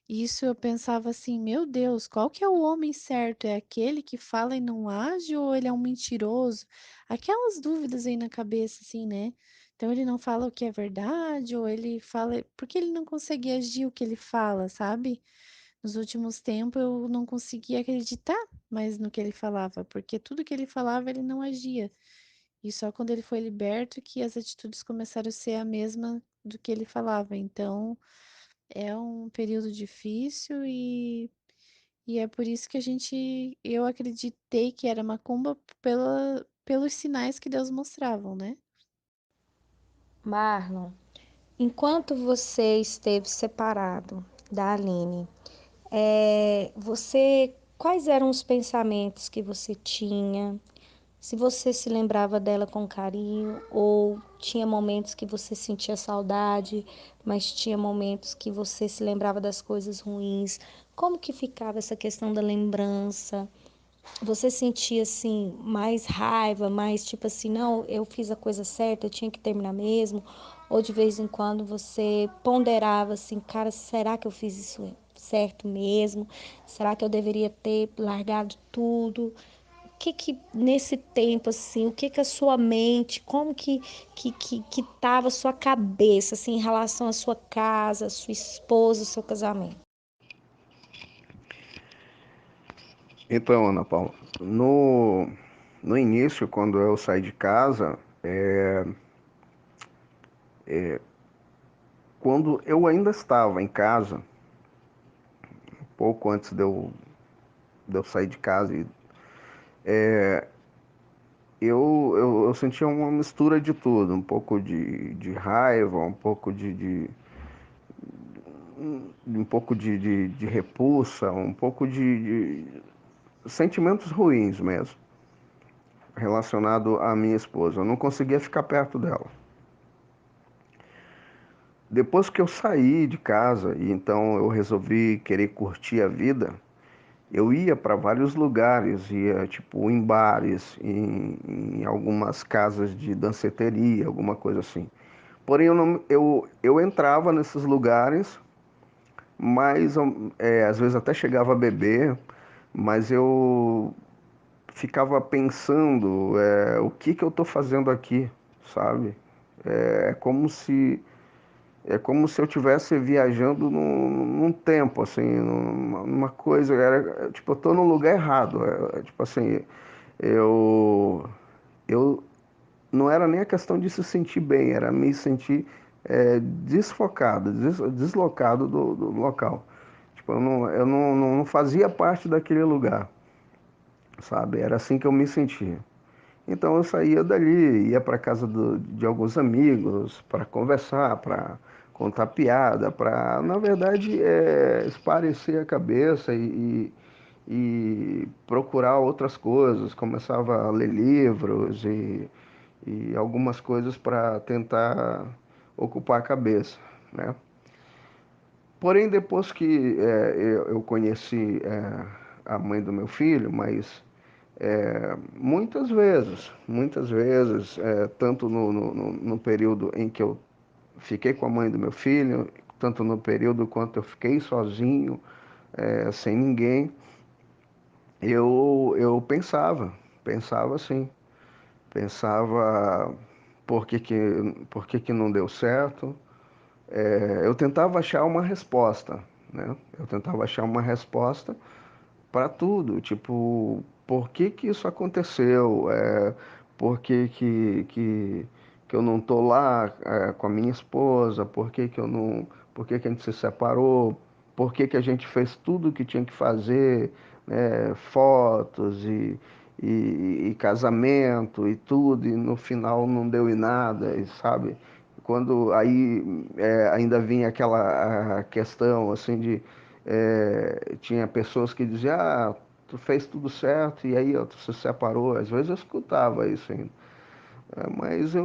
Isso eu pensava assim: "Meu Deus, qual que é o homem certo? É aquele que fala e não age ou ele é um mentiroso?". Aquelas dúvidas aí na cabeça, assim, né. Então ele não fala o que é verdade ou ele fala porque ele não consegue agir o que ele fala, sabe. Nos últimos tempos eu não conseguia acreditar mais no que ele falava, porque tudo que ele falava ele não agia. E só quando ele foi liberto que as atitudes começaram a ser a mesma do que ele falava. Então, é um período difícil e é por isso que eu acreditei que era macumba pelos sinais que Deus mostravam, né. Marlon, enquanto você esteve separado da Aline, quais eram os pensamentos que você tinha? Se você se lembrava dela com carinho ou tinha momentos que você sentia saudade, mas tinha momentos que você se lembrava das coisas ruins. Como que ficava essa questão da lembrança? Você sentia assim mais raiva, mais tipo assim, não, eu fiz a coisa certa, eu tinha que terminar mesmo? Ou de vez em quando você ponderava assim, cara, será que eu fiz isso certo mesmo? Será que eu deveria ter largado tudo? O que nesse tempo assim, o que que a sua mente, como que tava a sua cabeça assim em relação à sua casa, à sua esposa, ao seu casamento? Então, Ana Paula, no início, quando eu saí de casa, quando eu ainda estava em casa, pouco antes de eu sair de casa, eu sentia uma mistura de tudo, um pouco de raiva, um pouco um pouco de repulsa, um pouco de sentimentos ruins mesmo, relacionado à minha esposa. Eu não conseguia ficar perto dela. Depois que eu saí de casa e então eu resolvi querer curtir a vida, eu ia para vários lugares, ia tipo em bares, em algumas casas de danceteria, alguma coisa assim. Porém, eu entrava nesses lugares, mas às vezes até chegava a beber, mas eu ficava pensando o que que eu estou fazendo aqui, sabe? É como se É como se eu estivesse viajando num tempo, assim, numa coisa, tipo, eu tô no lugar errado. Tipo assim, eu, eu não era nem a questão de se sentir bem, era me sentir desfocado, deslocado do local. Tipo, eu não fazia parte daquele lugar, sabe? Era assim que eu me sentia. Então eu saía dali, ia para casa de alguns amigos para conversar, para contar piada, para, na verdade, esparecer a cabeça e procurar outras coisas. Começava a ler livros e algumas coisas para tentar ocupar a cabeça, né? Porém, depois que eu conheci a mãe do meu filho, mas muitas vezes, tanto no período em que eu fiquei com a mãe do meu filho, tanto no período quanto eu fiquei sozinho, sem ninguém, eu pensava assim, pensava por que que não deu certo. Eu tentava achar uma resposta, né? Eu tentava achar uma resposta para tudo, tipo, por que que isso aconteceu? Por que que que eu não tô lá com a minha esposa, por que que eu não, por que que a gente se separou, por que que a gente fez tudo o que tinha que fazer, né, fotos e casamento e tudo, e no final não deu em nada, e sabe? Quando aí ainda vinha aquela a questão assim de tinha pessoas que diziam, ah, tu fez tudo certo e aí ó, tu se separou. Às vezes eu escutava isso ainda. Mas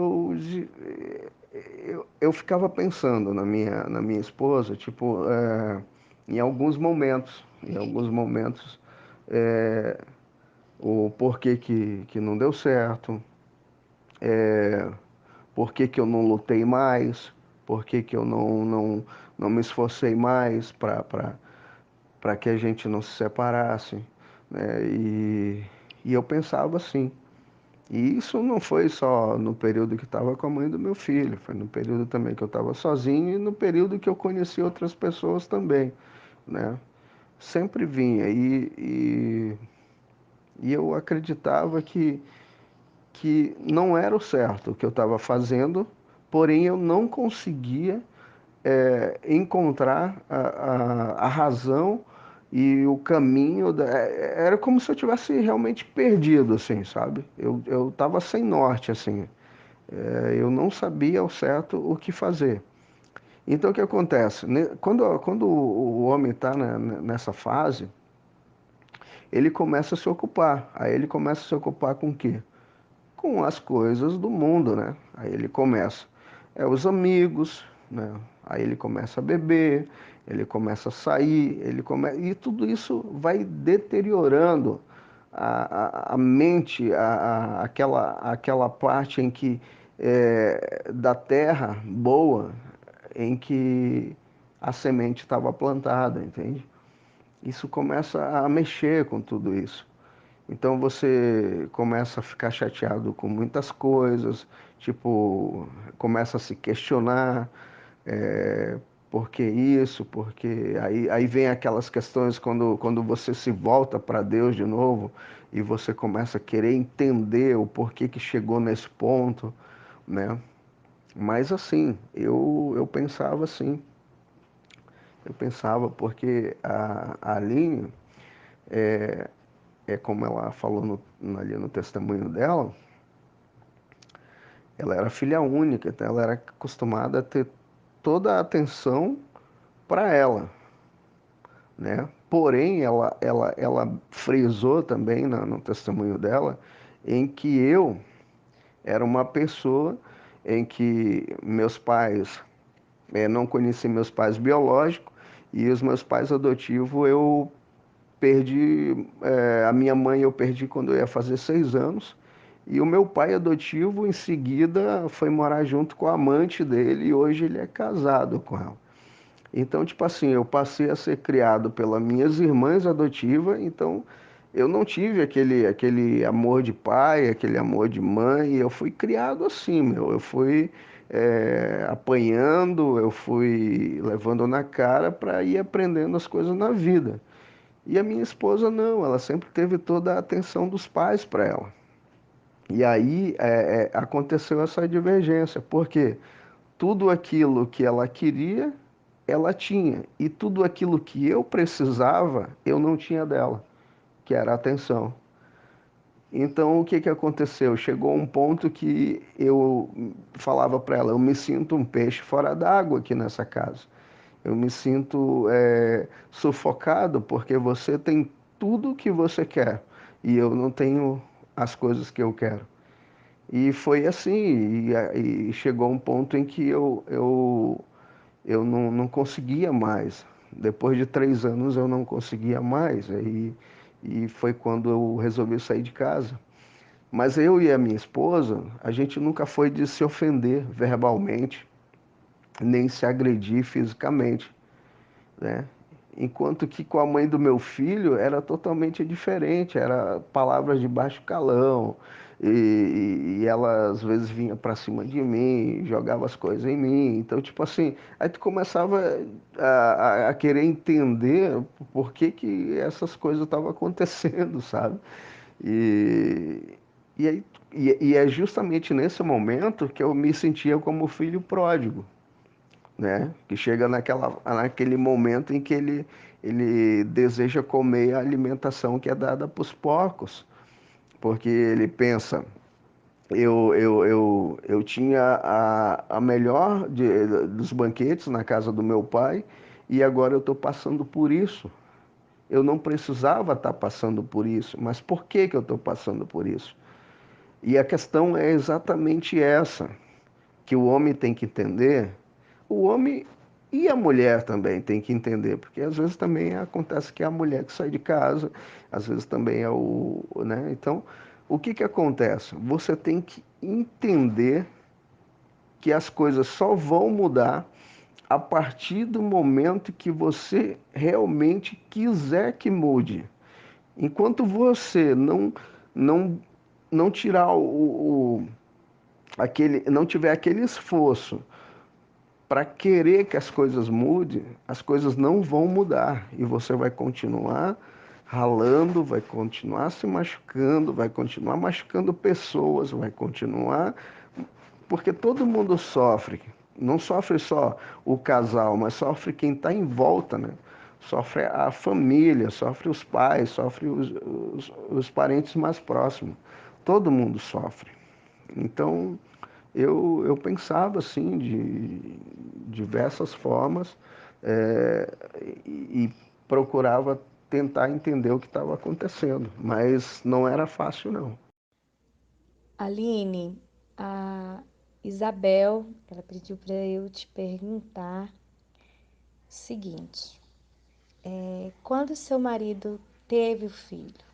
eu ficava pensando na minha esposa, tipo, em alguns momentos, é, o porquê que não deu certo, por que que eu não lutei mais, por que que eu não me esforcei mais para que a gente não se separasse, né? E eu pensava assim. E isso não foi só no período que estava com a mãe do meu filho, foi no período também que eu estava sozinho e no período que eu conheci outras pessoas também, né? Sempre vinha e eu acreditava que não era o certo o que eu estava fazendo, porém eu não conseguia encontrar a razão e o caminho. Era como se eu tivesse realmente perdido, assim, sabe? Eu estava sem norte, assim. Eu não sabia ao certo o que fazer. Então, o que acontece? Quando o homem está nessa fase, ele começa a se ocupar. Aí ele começa a se ocupar com o quê? Com as coisas do mundo, né? Aí ele começa, os amigos, né? Aí ele começa a beber, ele começa a sair, e tudo isso vai deteriorando a mente, aquela parte em que da terra boa em que a semente estava plantada, entende? Isso começa a mexer com tudo isso. Então você começa a ficar chateado com muitas coisas, tipo, começa a se questionar, é, por que isso, porque aí vem aquelas questões quando você se volta para Deus de novo e você começa a querer entender o porquê que chegou nesse ponto, né? Mas assim, eu pensava assim, eu pensava porque a Aline, como ela falou ali no testemunho dela, ela era filha única, então ela era acostumada a ter toda a atenção para ela, né? Porém, ela frisou também no testemunho dela em que eu era uma pessoa em que meus pais, não conheci meus pais biológicos e os meus pais adotivos eu perdi, a minha mãe eu perdi quando eu ia fazer 6 anos. E o meu pai adotivo, em seguida, foi morar junto com a amante dele e hoje ele é casado com ela. Então, tipo assim, eu passei a ser criado pelas minhas irmãs adotivas, então eu não tive aquele amor de pai, aquele amor de mãe, eu fui criado assim, meu. Eu fui apanhando, eu fui levando na cara para ir aprendendo as coisas na vida. E a minha esposa não, ela sempre teve toda a atenção dos pais para ela. E aí aconteceu essa divergência, porque tudo aquilo que ela queria, ela tinha, e tudo aquilo que eu precisava, eu não tinha dela, que era a atenção. Então o que que aconteceu? Chegou um ponto que eu falava para ela, eu me sinto um peixe fora d'água aqui nessa casa. Eu me sinto sufocado porque você tem tudo o que você quer e eu não tenho as coisas que eu quero. E foi assim, e chegou um ponto em que eu não conseguia mais. Depois de 3 anos eu não conseguia mais. E foi quando eu resolvi sair de casa. Mas eu e a minha esposa, a gente nunca foi de se ofender verbalmente, nem se agredir fisicamente, né? Enquanto que com a mãe do meu filho era totalmente diferente, era palavras de baixo calão, e ela às vezes vinha pra cima de mim, jogava as coisas em mim. Então, tipo assim, aí tu começava a querer entender por que que essas coisas estavam acontecendo, sabe? E, E é justamente nesse momento que eu me sentia como filho pródigo, né? Que chega naquele momento em que ele deseja comer a alimentação que é dada para os porcos, porque ele pensa, eu tinha a melhor dos banquetes na casa do meu pai e agora eu estou passando por isso. Eu não precisava estar passando por isso, mas por que que eu estou passando por isso? E a questão é exatamente essa, que o homem tem que entender, o homem e a mulher também tem que entender, porque às vezes também acontece que é a mulher que sai de casa, às vezes também é né? Então, o que que acontece? Você tem que entender que as coisas só vão mudar a partir do momento que você realmente quiser que mude. Enquanto você não não tirar não tiver aquele esforço para querer que as coisas mudem, as coisas não vão mudar e você vai continuar ralando, vai continuar se machucando, vai continuar machucando pessoas, vai continuar, porque todo mundo sofre. Não sofre só o casal, mas sofre quem está em volta, né? Sofre a família, sofre os pais, sofre os parentes mais próximos. Todo mundo sofre. Então, eu pensava assim de diversas formas é, e procurava tentar entender o que estava acontecendo, mas não era fácil não. Aline, a Isabel, ela pediu para eu te perguntar o seguinte: quando seu marido teve o filho,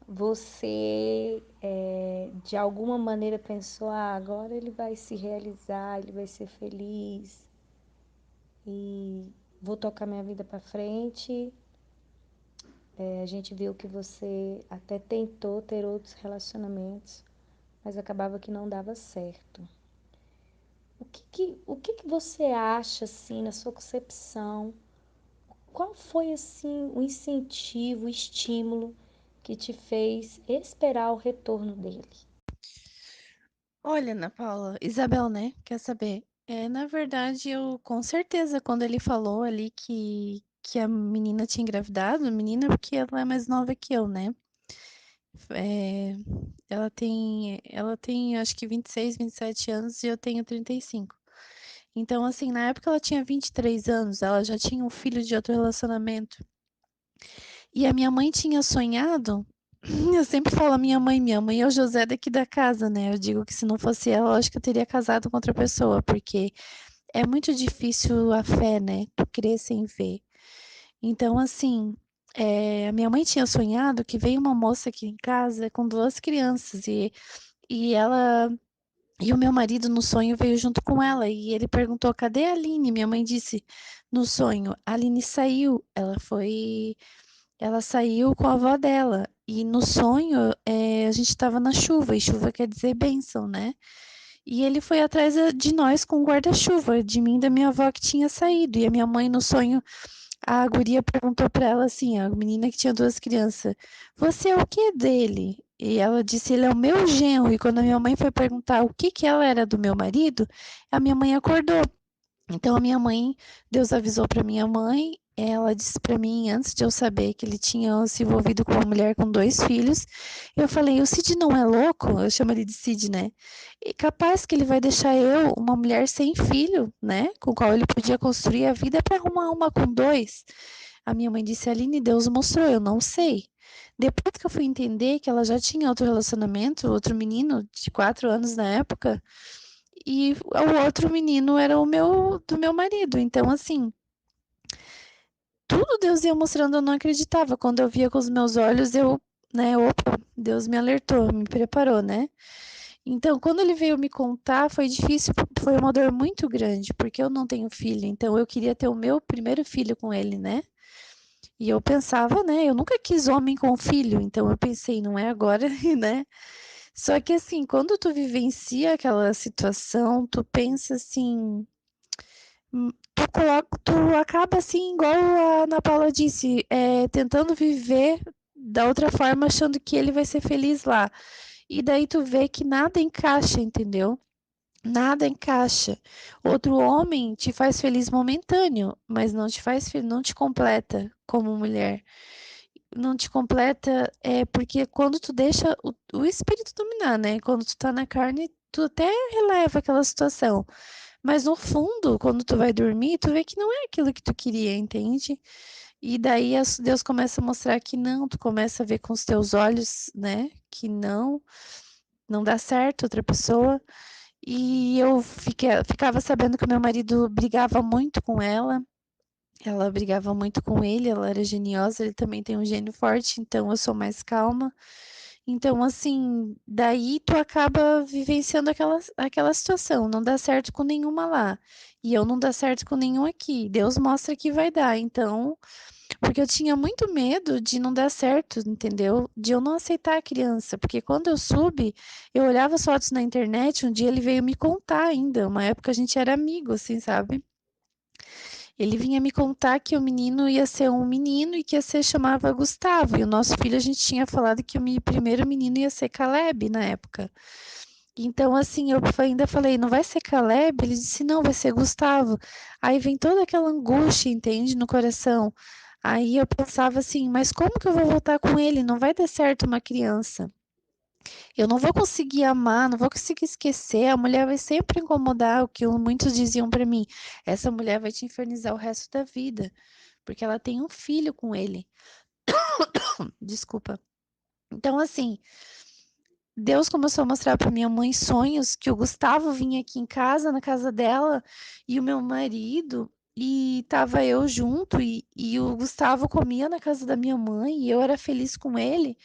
você de alguma maneira pensou, agora ele vai se realizar, ele vai ser feliz e vou tocar minha vida para frente. A gente viu que você até tentou ter outros relacionamentos, mas acabava que não dava certo. O que que você acha, assim, na sua concepção? Qual foi, assim, o incentivo, o estímulo que te fez esperar o retorno dele? Olha, Ana Paula, Isabel, né? Quer saber? Na verdade, eu com certeza, quando ele falou ali que a menina tinha engravidado, menina, porque ela é mais nova que eu, né? É, ela tem acho que 26, 27 anos e eu tenho 35. Então, assim, na época ela tinha 23 anos, ela já tinha um filho de outro relacionamento. E a minha mãe tinha sonhado. Eu sempre falo minha mãe é o José daqui da casa, né? Eu digo que se não fosse ela, eu acho que eu teria casado com outra pessoa, porque é muito difícil a fé, né? Tu crer sem ver. Então, assim, a minha mãe tinha sonhado que veio uma moça aqui em casa com 2 crianças e ela e o meu marido no sonho veio junto com ela e ele perguntou: "Cadê a Aline?" Minha mãe disse no sonho: "A Aline saiu, ela saiu com a avó dela." E no sonho, a gente estava na chuva, e chuva quer dizer bênção, né? E ele foi atrás de nós com um guarda-chuva, de mim e da minha avó que tinha saído. E a minha mãe no sonho, a guria perguntou para ela assim, a menina que tinha 2 crianças: "Você é o que dele?" E ela disse: "Ele é o meu genro." E quando a minha mãe foi perguntar o que que ela era do meu marido, a minha mãe acordou. Então a minha mãe, Deus avisou para minha mãe, ela disse para mim antes de eu saber que ele tinha se envolvido com uma mulher com 2 filhos. Eu falei: "O Cid não é louco?" Eu chamo ele de Cid, né? "E capaz que ele vai deixar eu, uma mulher sem filho, né, com o qual ele podia construir a vida, para arrumar uma com 2." A minha mãe disse: "Aline, Deus mostrou, eu não sei." Depois que eu fui entender que ela já tinha outro relacionamento, outro menino de 4 anos na época, e o outro menino era do meu marido. Então, assim, tudo Deus ia mostrando, eu não acreditava. Quando eu via com os meus olhos, né, opa, Deus me alertou, me preparou, né? Então, quando ele veio me contar, foi difícil, foi uma dor muito grande, porque eu não tenho filho, então eu queria ter o meu primeiro filho com ele, né? E eu pensava, né, eu nunca quis homem com filho, então eu pensei, não é agora, né? Só que assim, quando tu vivencia aquela situação, tu pensa assim, tu acaba assim, igual a Ana Paula disse, tentando viver da outra forma, achando que ele vai ser feliz lá. e daí tu vê que nada encaixa, entendeu? Nada encaixa. Outro homem te faz feliz momentâneo, mas não te completa como mulher. Não te completa porque quando tu deixa o espírito dominar, né? Quando tu tá na carne, tu até releva aquela situação. Mas no fundo, quando tu vai dormir, tu vê que não é aquilo que tu queria, entende? E daí Deus começa a mostrar que não, tu começa a ver com os teus olhos, né? Que não dá certo outra pessoa. E eu ficava sabendo que o meu marido brigava muito com ela brigava muito com ele, ela era geniosa, ele também tem um gênio forte, então eu sou mais calma. Então, assim, daí tu acaba vivenciando aquela situação, não dá certo com nenhuma lá. E eu não dá certo com nenhum aqui. Deus mostra que vai dar. Então, porque eu tinha muito medo de não dar certo, entendeu? De eu não aceitar a criança. Porque quando eu soube, eu olhava as fotos na internet, um dia ele veio me contar ainda. Uma época a gente era amigo, assim, sabe? Ele vinha me contar que o menino ia ser um menino e que ia ser chamava Gustavo. E o nosso filho, a gente tinha falado que o primeiro menino ia ser Caleb na época. Então, assim, eu ainda falei, não vai ser Caleb? Ele disse, não, vai ser Gustavo. Aí vem toda aquela angústia, entende, no coração. Aí eu pensava assim, mas como que eu vou voltar com ele? Não vai dar certo uma criança. Eu não vou conseguir amar, não vou conseguir esquecer. A mulher vai sempre incomodar o que muitos diziam para mim. Essa mulher vai te infernizar o resto da vida, porque ela tem um filho com ele. Desculpa. Então, assim, Deus começou a mostrar para minha mãe sonhos que o Gustavo vinha aqui em casa, na casa dela, e o meu marido, e tava eu junto, e o Gustavo comia na casa da minha mãe, e eu era feliz com ele.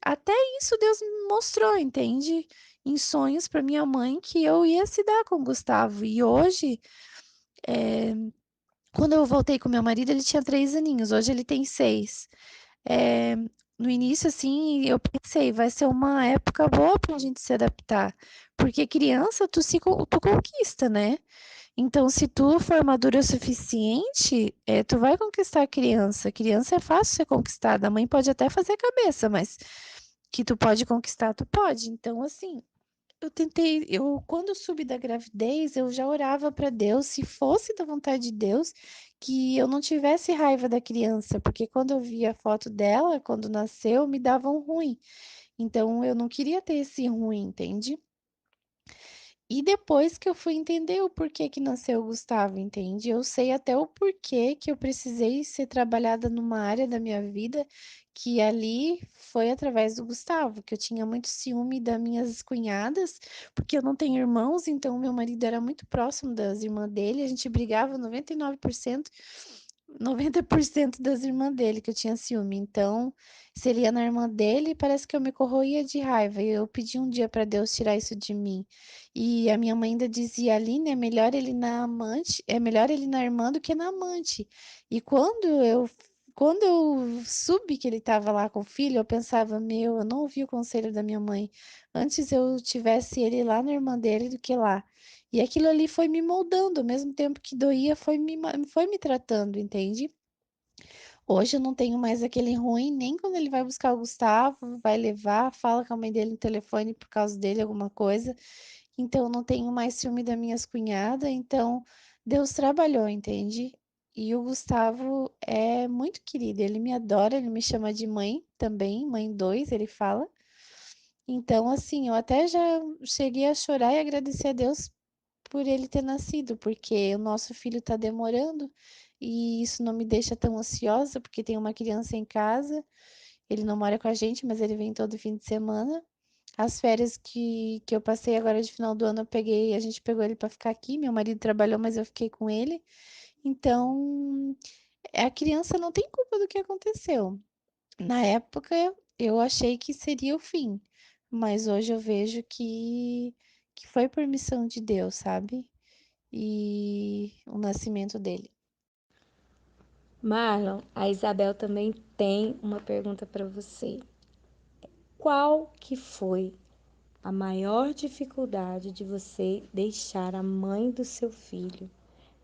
Até isso Deus me mostrou, entende? Em sonhos para minha mãe que eu ia se dar com o Gustavo. E hoje, quando eu voltei com meu marido, ele tinha 3 aninhos, hoje ele tem 6. É, no início, assim, eu pensei, vai ser uma época boa para a gente se adaptar, porque criança tu conquista, né? Então, se tu for madura o suficiente, tu vai conquistar a criança. Criança é fácil ser conquistada. A mãe pode até fazer cabeça, mas que tu pode conquistar, tu pode. Então, assim, quando eu soube da gravidez, eu já orava para Deus, se fosse da vontade de Deus, que eu não tivesse raiva da criança, porque quando eu via a foto dela, quando nasceu, me dava um ruim. Então, eu não queria ter esse ruim, entende? E depois que eu fui entender o porquê que nasceu o Gustavo, entende? Eu sei até o porquê que eu precisei ser trabalhada numa área da minha vida que ali foi através do Gustavo, que eu tinha muito ciúme das minhas cunhadas, porque eu não tenho irmãos, então meu marido era muito próximo das irmãs dele, a gente brigava 90% das irmãs dele, que eu tinha ciúme. Então, se ele ia na irmã dele, parece que eu me corroía de raiva. E eu pedi um dia para Deus tirar isso de mim. E a minha mãe ainda dizia, Aline, é melhor ele na amante, é melhor ele na irmã do que na amante. E quando eu soube que ele estava lá com o filho, eu pensava, meu, eu não ouvi o conselho da minha mãe. Antes eu tivesse ele lá na irmã dele do que lá. E aquilo ali foi me moldando, ao mesmo tempo que doía, foi me tratando, entende? Hoje eu não tenho mais aquele ruim, nem quando ele vai buscar o Gustavo, vai levar, fala com a mãe dele no telefone por causa dele, alguma coisa. Então, eu não tenho mais ciúme das minhas cunhadas. Então, Deus trabalhou, entende? E o Gustavo é muito querido, ele me adora, ele me chama de mãe também, mãe 2, ele fala. Então, assim, eu até já cheguei a chorar e agradecer a Deus por ele ter nascido, porque o nosso filho está demorando e isso não me deixa tão ansiosa, porque tem uma criança em casa. Ele não mora com a gente, mas ele vem todo fim de semana. As férias que eu passei agora de final do ano, a gente pegou ele para ficar aqui. Meu marido trabalhou, mas eu fiquei com ele. Então, a criança não tem culpa do que aconteceu. Na época, eu achei que seria o fim, mas hoje eu vejo que foi por missão de Deus, sabe? E o nascimento dele. Marlon, a Isabel também tem uma pergunta para você. Qual que foi a maior dificuldade de você deixar a mãe do seu filho?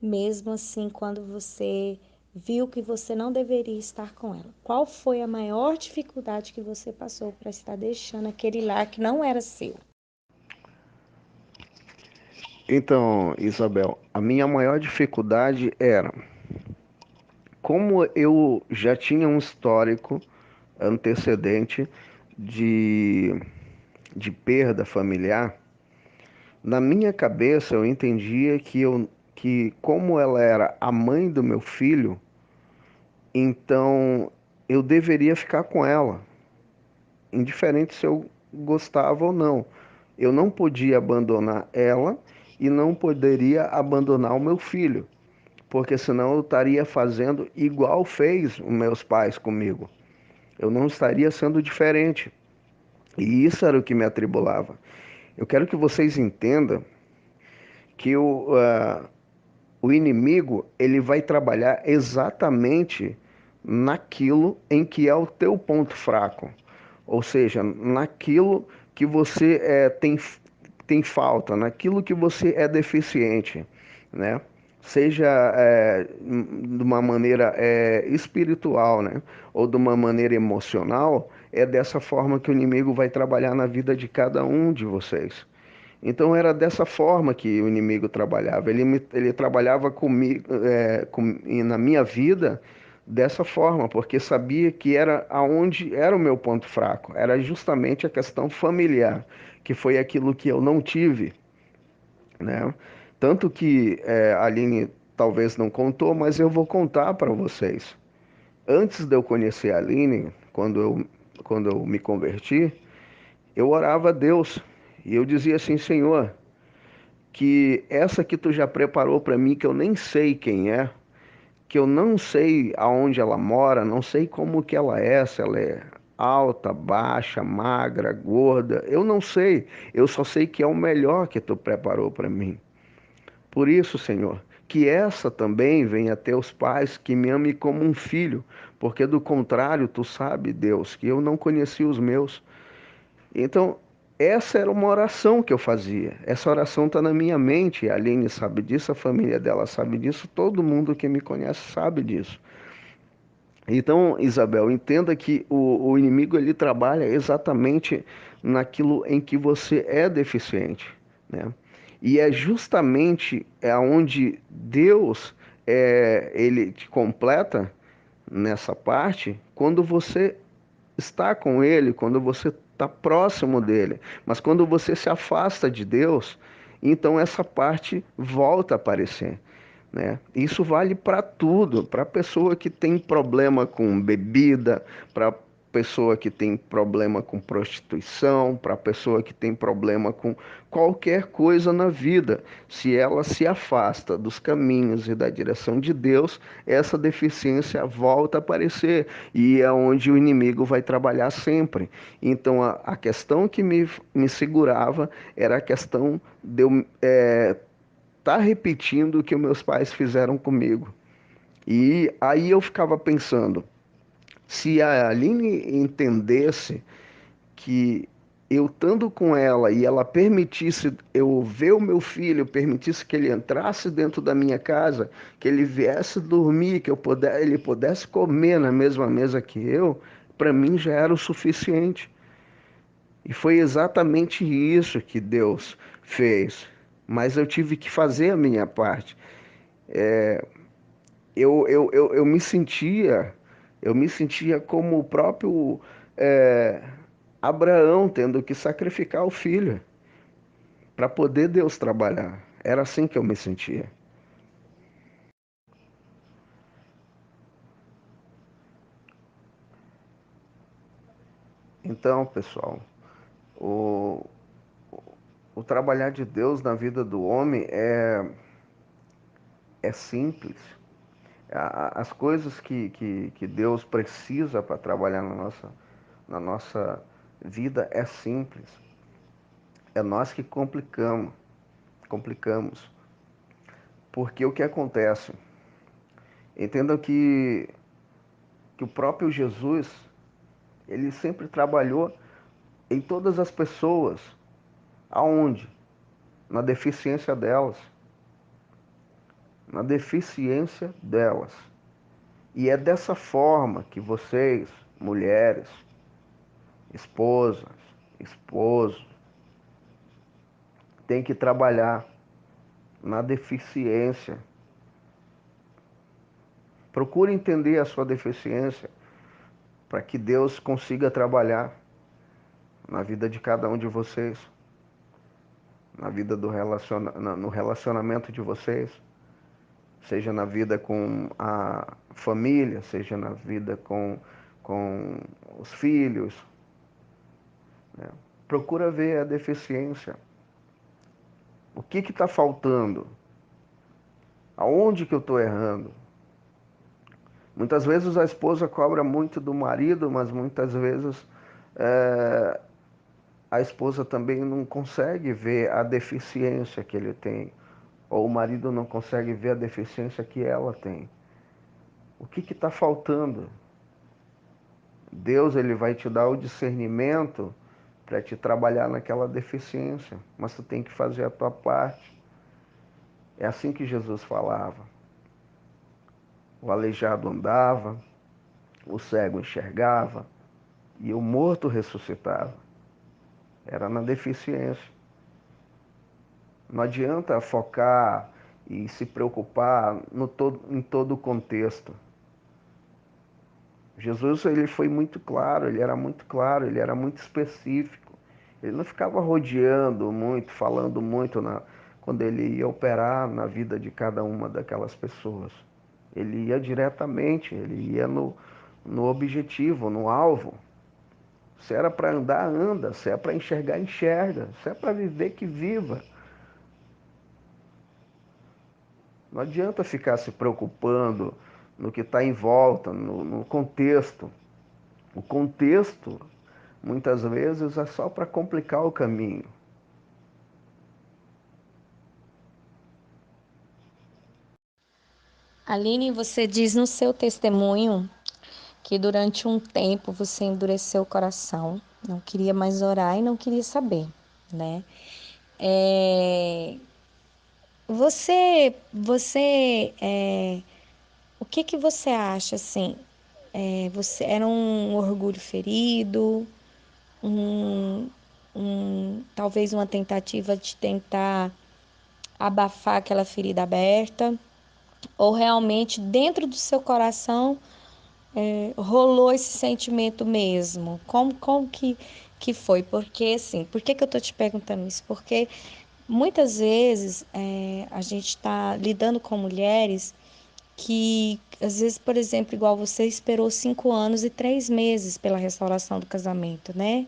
Mesmo assim, quando você viu que você não deveria estar com ela? Qual foi a maior dificuldade que você passou para estar deixando aquele lar que não era seu? Então, Isabel, a minha maior dificuldade era, como eu já tinha um histórico antecedente de, de perda familiar, na minha cabeça eu entendia que como ela era a mãe do meu filho, então eu deveria ficar com ela, indiferente se eu gostava ou não. Eu não podia abandonar ela e não poderia abandonar o meu filho, porque senão eu estaria fazendo igual fez os meus pais comigo. Eu não estaria sendo diferente. E isso era o que me atribulava. Eu quero que vocês entendam que o inimigo ele vai trabalhar exatamente naquilo em que é o teu ponto fraco, ou seja, naquilo que você tem falta, naquilo que você é deficiente, né? Seja de uma maneira espiritual, né? Ou de uma maneira emocional, é dessa forma que o inimigo vai trabalhar na vida de cada um de vocês. Então era dessa forma que o inimigo trabalhava. Ele trabalhava comigo, e na minha vida dessa forma, porque sabia que era aonde era o meu ponto fraco. Era justamente a questão familiar, que foi aquilo que eu não tive, né? Tanto que a Aline talvez não contou, mas eu vou contar para vocês. Antes de eu conhecer a Aline, quando eu me converti, eu orava a Deus e eu dizia assim: Senhor, que essa que tu já preparou para mim, que eu nem sei quem é, que eu não sei aonde ela mora, não sei como que ela é, se ela é alta, baixa, magra, gorda, eu não sei. Eu só sei que é o melhor que tu preparou para mim. Por isso, Senhor, que essa também venha a teus pais, que me ame como um filho, porque do contrário, tu sabe, Deus, que eu não conheci os meus. Então, essa era uma oração que eu fazia. Essa oração está na minha mente. A Aline sabe disso, a família dela sabe disso, todo mundo que me conhece sabe disso. Então, Isabel, entenda que o inimigo ele trabalha exatamente naquilo em que você é deficiente, né? E é justamente onde Deus ele te completa nessa parte quando você está com Ele, quando você está próximo dele. Mas quando você se afasta de Deus, então essa parte volta a aparecer, né? Isso vale para tudo, para a pessoa que tem problema com bebida, para pessoa que tem problema com prostituição, para a pessoa que tem problema com qualquer coisa na vida. Se ela se afasta dos caminhos e da direção de Deus, essa deficiência volta a aparecer e é onde o inimigo vai trabalhar sempre. Então a questão que me segurava era a questão de eu tá repetindo o que meus pais fizeram comigo. E aí eu ficava pensando, se a Aline entendesse que eu estando com ela e ela permitisse eu ver o meu filho, permitisse que ele entrasse dentro da minha casa, que ele viesse dormir, que ele pudesse comer na mesma mesa que eu, para mim já era o suficiente. E foi exatamente isso que Deus fez. Mas eu tive que fazer a minha parte. Eu me sentia como o próprio é, Abraão tendo que sacrificar o filho para poder Deus trabalhar. Era assim que eu me sentia. Então, pessoal, o, o trabalhar de Deus na vida do homem é simples. As coisas que Deus precisa para trabalhar na nossa vida é simples. É nós que complicamos. Porque o que acontece? Entendam que o próprio Jesus, ele sempre trabalhou em todas as pessoas. Aonde? Na deficiência delas. Na deficiência delas. E é dessa forma que vocês, mulheres, esposas, esposos, têm que trabalhar na deficiência. Procure entender a sua deficiência para que Deus consiga trabalhar na vida de cada um de vocês, na vida no relacionamento de vocês, seja na vida com a família, seja na vida com os filhos, né? Procura ver a deficiência. O que está faltando? Aonde que eu estou errando? Muitas vezes a esposa cobra muito do marido, mas muitas vezes a esposa também não consegue ver a deficiência que ele tem, ou o marido não consegue ver a deficiência que ela tem. O que está faltando? Deus ele vai te dar o discernimento para te trabalhar naquela deficiência, mas tu tem que fazer a tua parte. É assim que Jesus falava. O aleijado andava, o cego enxergava e o morto ressuscitava. Era na deficiência. Não adianta focar e se preocupar em todo o contexto. Jesus ele foi muito claro, ele era muito claro, ele era muito específico. Ele não ficava rodeando muito, falando muito quando ele ia operar na vida de cada uma daquelas pessoas. Ele ia diretamente, ele ia no objetivo, no alvo. Se era para andar, anda. Se é para enxergar, enxerga. Se é para viver, que viva. Não adianta ficar se preocupando no que está em volta, no contexto. O contexto, muitas vezes, é só para complicar o caminho. Aline, você diz no seu testemunho que durante um tempo você endureceu o coração, não queria mais orar e não queria saber, né? O que você acha assim? Você era um orgulho ferido, um, talvez uma tentativa de tentar abafar aquela ferida aberta, ou realmente dentro do seu coração rolou esse sentimento mesmo? Como que foi? Porque assim, por que eu tô te perguntando isso? Porque muitas vezes a gente está lidando com mulheres que, às vezes, por exemplo, igual você esperou 5 anos e 3 meses pela restauração do casamento, né?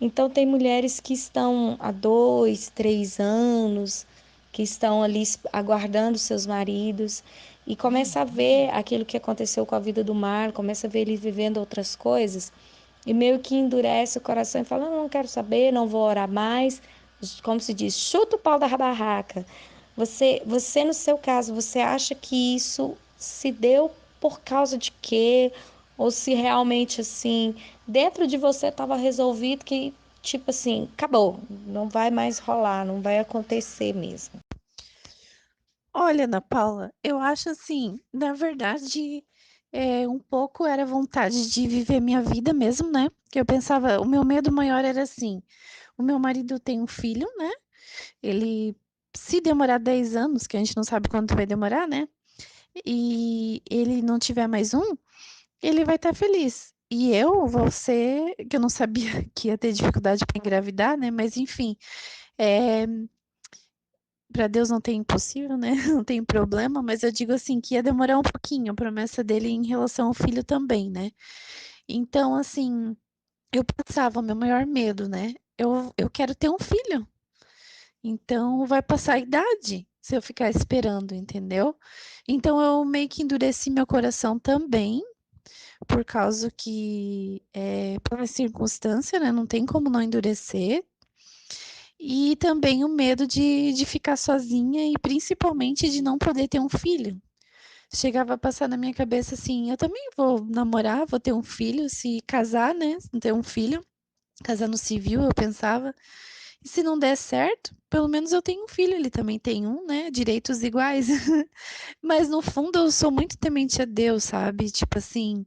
Então, tem mulheres que estão há 2, 3 anos, que estão ali aguardando seus maridos e começa a ver aquilo que aconteceu com a vida do Mar, começa a ver ele vivendo outras coisas e meio que endurece o coração e fala: não quero saber, não vou orar mais. Como se diz, chuta o pau da barraca. No seu caso, você acha que isso se deu por causa de quê? Ou se realmente, assim, dentro de você estava resolvido que, tipo assim, acabou, não vai mais rolar, não vai acontecer mesmo. Olha, Ana Paula, eu acho assim, na verdade, um pouco era vontade de viver minha vida mesmo, né? Que eu pensava, o meu medo maior era assim, o meu marido tem um filho, né? Ele, se demorar 10 anos, que a gente não sabe quanto vai demorar, né? E ele não tiver mais um, ele vai estar feliz. E eu vou ser, que eu não sabia que ia ter dificuldade para engravidar, né? Mas enfim, é, para Deus não tem impossível, né? Não tem problema, mas eu digo assim que ia demorar um pouquinho a promessa dele em relação ao filho também, né? Então, assim, eu pensava, o meu maior medo, né? Eu quero ter um filho, então vai passar a idade se eu ficar esperando, entendeu? Então eu meio que endureci meu coração também, por causa que por uma circunstância, né? Não tem como não endurecer. E também o medo de ficar sozinha e principalmente de não poder ter um filho. Chegava a passar na minha cabeça assim, eu também vou namorar, vou ter um filho, se casar, né? Ter um filho, casar no civil, eu pensava. E se não der certo, pelo menos eu tenho um filho, ele também tem um, né? Direitos iguais. Mas no fundo eu sou muito temente a Deus, sabe? Tipo assim,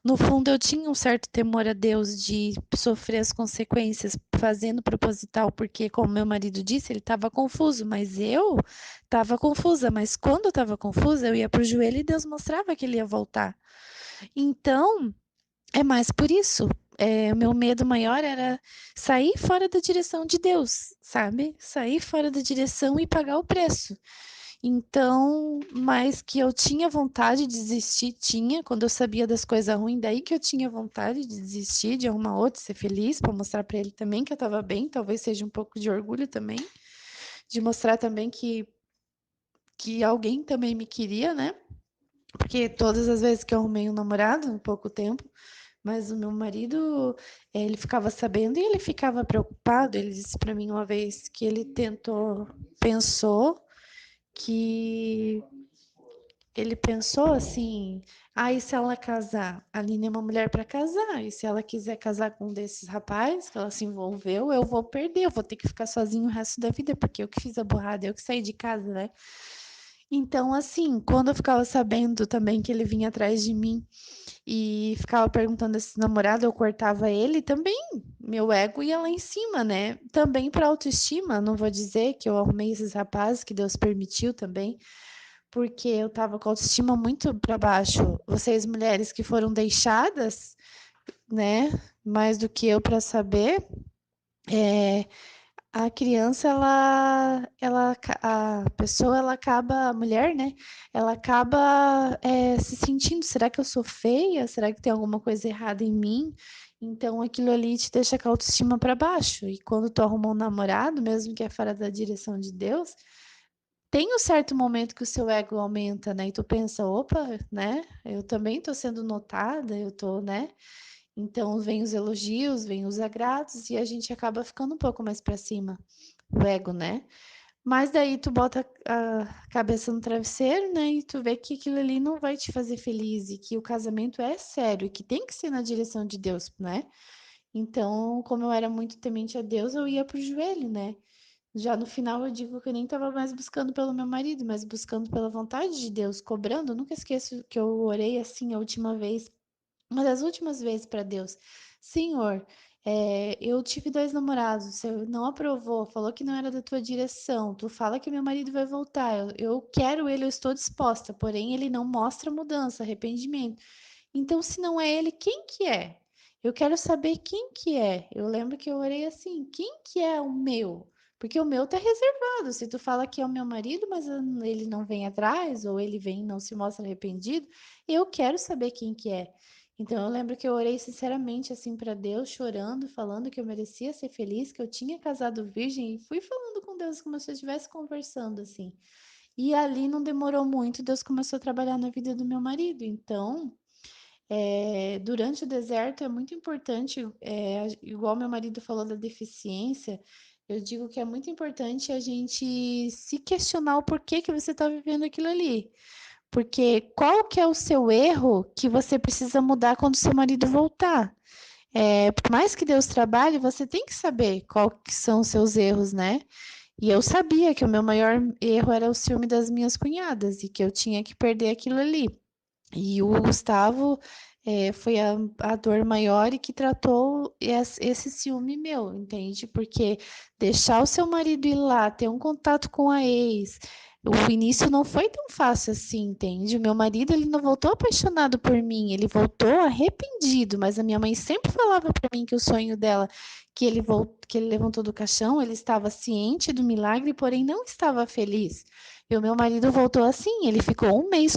no fundo eu tinha um certo temor a Deus de sofrer as consequências fazendo proposital, porque como meu marido disse, ele estava confuso, mas eu estava confusa, mas quando eu estava confusa, eu ia pro joelho e Deus mostrava que ele ia voltar. Então, é mais por isso. O meu medo maior era sair fora da direção de Deus, sabe? Sair fora da direção e pagar o preço. Então, mas que eu tinha vontade de desistir, tinha, quando eu sabia das coisas ruins, daí que eu tinha vontade de desistir, de arrumar outro, ser feliz, para mostrar para ele também que eu estava bem, talvez seja um pouco de orgulho também, de mostrar também que alguém também me queria, né? Porque todas as vezes que eu arrumei um namorado, em pouco tempo, mas o meu marido, ele ficava sabendo e ele ficava preocupado. Ele disse para mim uma vez que ele que ele pensou assim: ah, e se ela casar? A Aline é uma mulher para casar, e se ela quiser casar com um desses rapazes que ela se envolveu, eu vou perder, eu vou ter que ficar sozinho o resto da vida, porque eu que fiz a burrada, eu que saí de casa, né? Então, assim, quando eu ficava sabendo também que ele vinha atrás de mim e ficava perguntando esse namorado, eu cortava ele também, meu ego ia lá em cima, né? Também para autoestima, não vou dizer que eu arrumei esses rapazes, que Deus permitiu também, porque eu estava com a autoestima muito para baixo. Vocês, mulheres que foram deixadas, né, mais do que eu para saber, a criança, a pessoa, ela acaba, a mulher, né? Ela acaba se sentindo, será que eu sou feia? Será que tem alguma coisa errada em mim? Então, aquilo ali te deixa com a autoestima para baixo. E quando tu arruma um namorado, mesmo que é fora da direção de Deus, tem um certo momento que o seu ego aumenta, né? E tu pensa, opa, né? Eu também tô sendo notada, eu tô, né? Então, vem os elogios, vem os agrados e a gente acaba ficando um pouco mais para cima, o ego, né? Mas daí tu bota a cabeça no travesseiro, né? E tu vê que aquilo ali não vai te fazer feliz e que o casamento é sério e que tem que ser na direção de Deus, né? Então, como eu era muito temente a Deus, eu ia pro joelho, né? Já no final eu digo que eu nem estava mais buscando pelo meu marido, mas buscando pela vontade de Deus, cobrando. Eu nunca esqueço que eu orei assim a última vez, uma das últimas vezes para Deus. Senhor, eu tive 2 namorados, o Senhor não aprovou, falou que não era da tua direção, tu fala que meu marido vai voltar, eu quero ele, eu estou disposta, porém ele não mostra mudança, arrependimento. Então, se não é ele, quem que é? Eu quero saber quem que é. Eu lembro que eu orei assim, quem que é o meu? Porque o meu tá reservado. Se tu fala que é o meu marido, mas ele não vem atrás, ou ele vem e não se mostra arrependido, eu quero saber quem que é. Então eu lembro que eu orei sinceramente assim para Deus, chorando, falando que eu merecia ser feliz, que eu tinha casado virgem e fui falando com Deus como se eu estivesse conversando assim. E ali não demorou muito, Deus começou a trabalhar na vida do meu marido. Então, durante o deserto é muito importante, igual meu marido falou da deficiência, eu digo que é muito importante a gente se questionar o porquê que você está vivendo aquilo ali. Porque qual que é o seu erro que você precisa mudar quando seu marido voltar? Por mais que Deus trabalhe, você tem que saber qual que são os seus erros, né? E eu sabia que o meu maior erro era o ciúme das minhas cunhadas e que eu tinha que perder aquilo ali. E o Gustavo foi a dor maior e que tratou esse ciúme meu, entende? Porque deixar o seu marido ir lá, ter um contato com a ex, o início não foi tão fácil assim, entende? O meu marido, ele não voltou apaixonado por mim, ele voltou arrependido, mas a minha mãe sempre falava para mim que o sonho dela, que ele levantou do caixão, ele estava ciente do milagre, porém não estava feliz. E o meu marido voltou assim, ele ficou um mês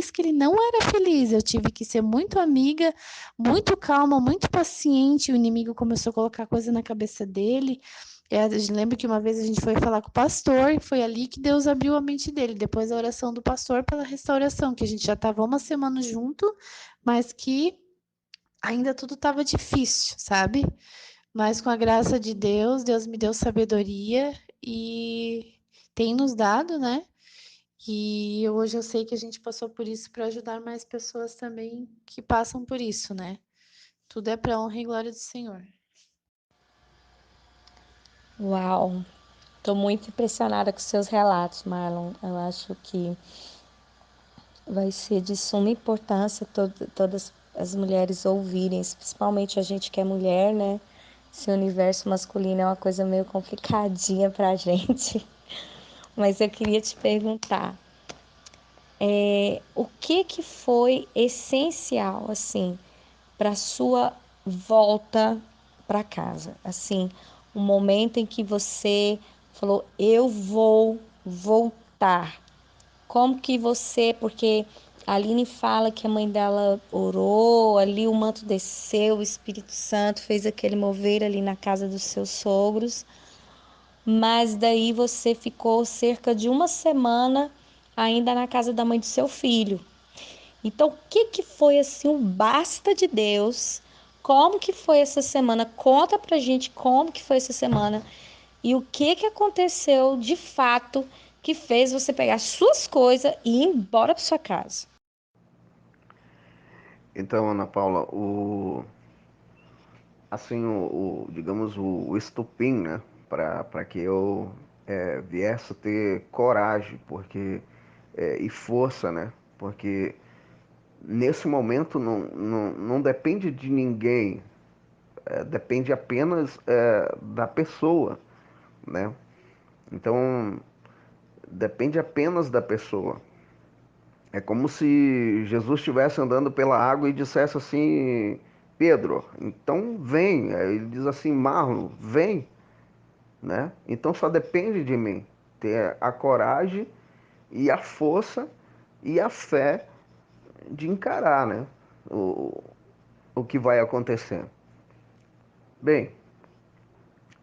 que ele não era feliz. Eu tive que ser muito amiga, muito calma, muito paciente. O inimigo começou a colocar coisa na cabeça dele. Eu lembro que uma vez a gente foi falar com o pastor e foi ali que Deus abriu a mente dele, depois da oração do pastor pela restauração, que a gente já estava uma semana junto, mas que ainda tudo estava difícil, sabe? Mas com a graça de Deus, Deus me deu sabedoria e tem nos dado, né? E hoje eu sei que a gente passou por isso para ajudar mais pessoas também que passam por isso, né? Tudo é para honra e glória do Senhor. Uau! Estou muito impressionada com seus relatos, Marlon. Eu acho que vai ser de suma importância todas as mulheres ouvirem, principalmente a gente que é mulher, né? Esse universo masculino é uma coisa meio complicadinha pra gente. Mas eu queria te perguntar, o que foi essencial, assim, para sua volta para casa? Assim, um momento em que você falou, eu vou voltar. Como que você, porque a Aline fala que a mãe dela orou, ali o manto desceu, o Espírito Santo fez aquele mover ali na casa dos seus sogros, mas daí você ficou cerca de uma semana ainda na casa da mãe do seu filho. Então, o que foi assim o basta de Deus? Como que foi essa semana? Conta pra gente como que foi essa semana e o que aconteceu de fato que fez você pegar suas coisas e ir embora para sua casa. Então, Ana Paula, assim, digamos, o estopim, né, para que eu viesse a ter coragem, porque e força, né, porque nesse momento não depende de ninguém, depende apenas da pessoa, né? Então, depende apenas da pessoa. É como se Jesus estivesse andando pela água e dissesse assim, Pedro, então vem. Aí ele diz assim, Marlon, vem, né? Então só depende de mim ter a coragem e a força e a fé de encarar, né? O, o que vai acontecer. Bem,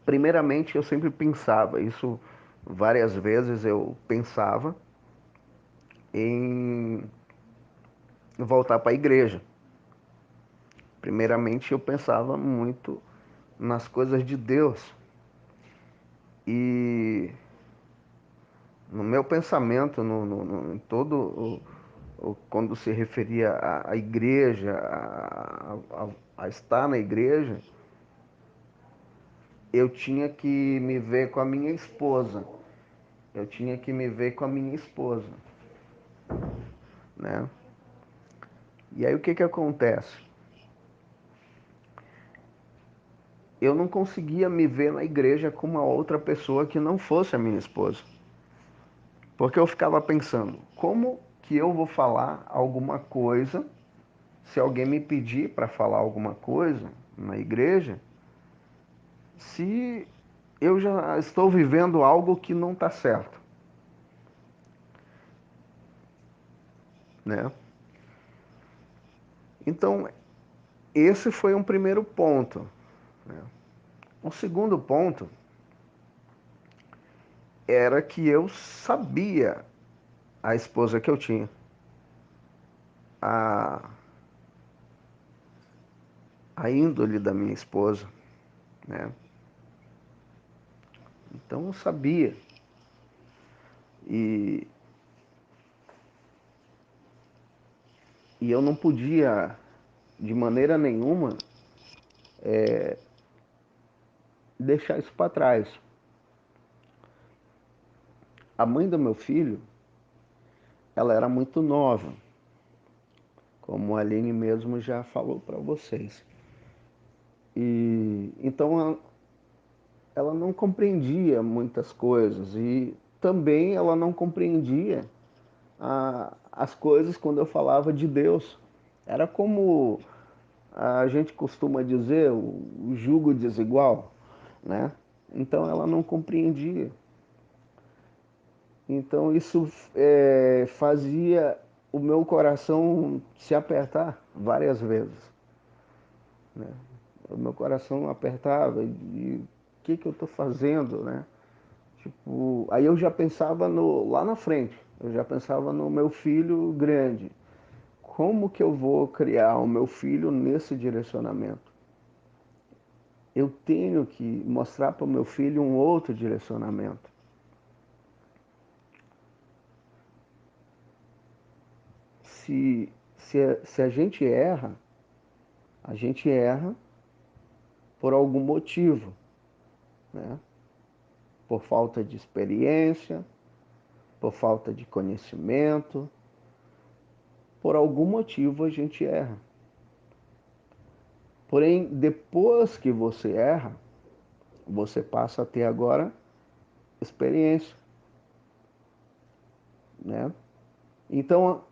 primeiramente eu sempre pensava, isso várias vezes eu pensava em voltar para a igreja. Primeiramente eu pensava muito nas coisas de Deus. E no meu pensamento, em todo quando se referia à igreja, a estar na igreja, eu tinha que me ver com a minha esposa. Eu tinha que me ver com a minha esposa, né? E aí o que que acontece? Eu não conseguia me ver na igreja com uma outra pessoa que não fosse a minha esposa. Porque eu ficava pensando, como que eu vou falar alguma coisa se alguém me pedir para falar alguma coisa na igreja, se eu já estou vivendo algo que não está certo, né? Então, esse foi um primeiro ponto, né? O segundo ponto era que eu sabia a esposa que eu tinha, a, a índole da minha esposa, né? Então eu sabia. E, e eu não podia, de maneira nenhuma, deixar isso para trás. A mãe do meu filho, ela era muito nova, como a Aline mesmo já falou para vocês. E então ela não compreendia muitas coisas e também ela não compreendia as coisas quando eu falava de Deus. Era como a gente costuma dizer, o jugo desigual, né? Então ela não compreendia. Então isso fazia o meu coração se apertar várias vezes, né? O meu coração apertava e o que eu estou fazendo, né? Tipo, aí eu já pensava lá na frente, eu já pensava no meu filho grande. Como que eu vou criar o meu filho nesse direcionamento? Eu tenho que mostrar para o meu filho um outro direcionamento. Se a a gente erra por algum motivo, né? por falta de experiência, por falta de conhecimento, por algum motivo a gente erra. Porém, depois que você erra, você passa a ter agora experiência, né? Então,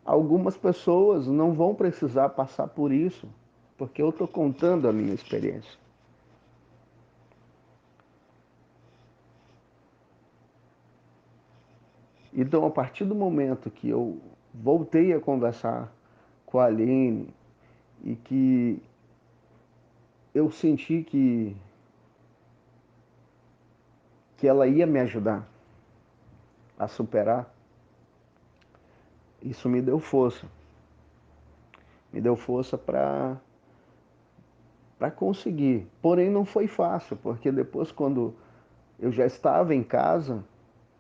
algumas pessoas não vão precisar passar por isso, porque eu estou contando a minha experiência. Então, a partir do momento que eu voltei a conversar com a Aline e que eu senti que ela ia me ajudar a superar, isso me deu força. Me deu força para conseguir. Porém, não foi fácil, porque depois, quando eu já estava em casa,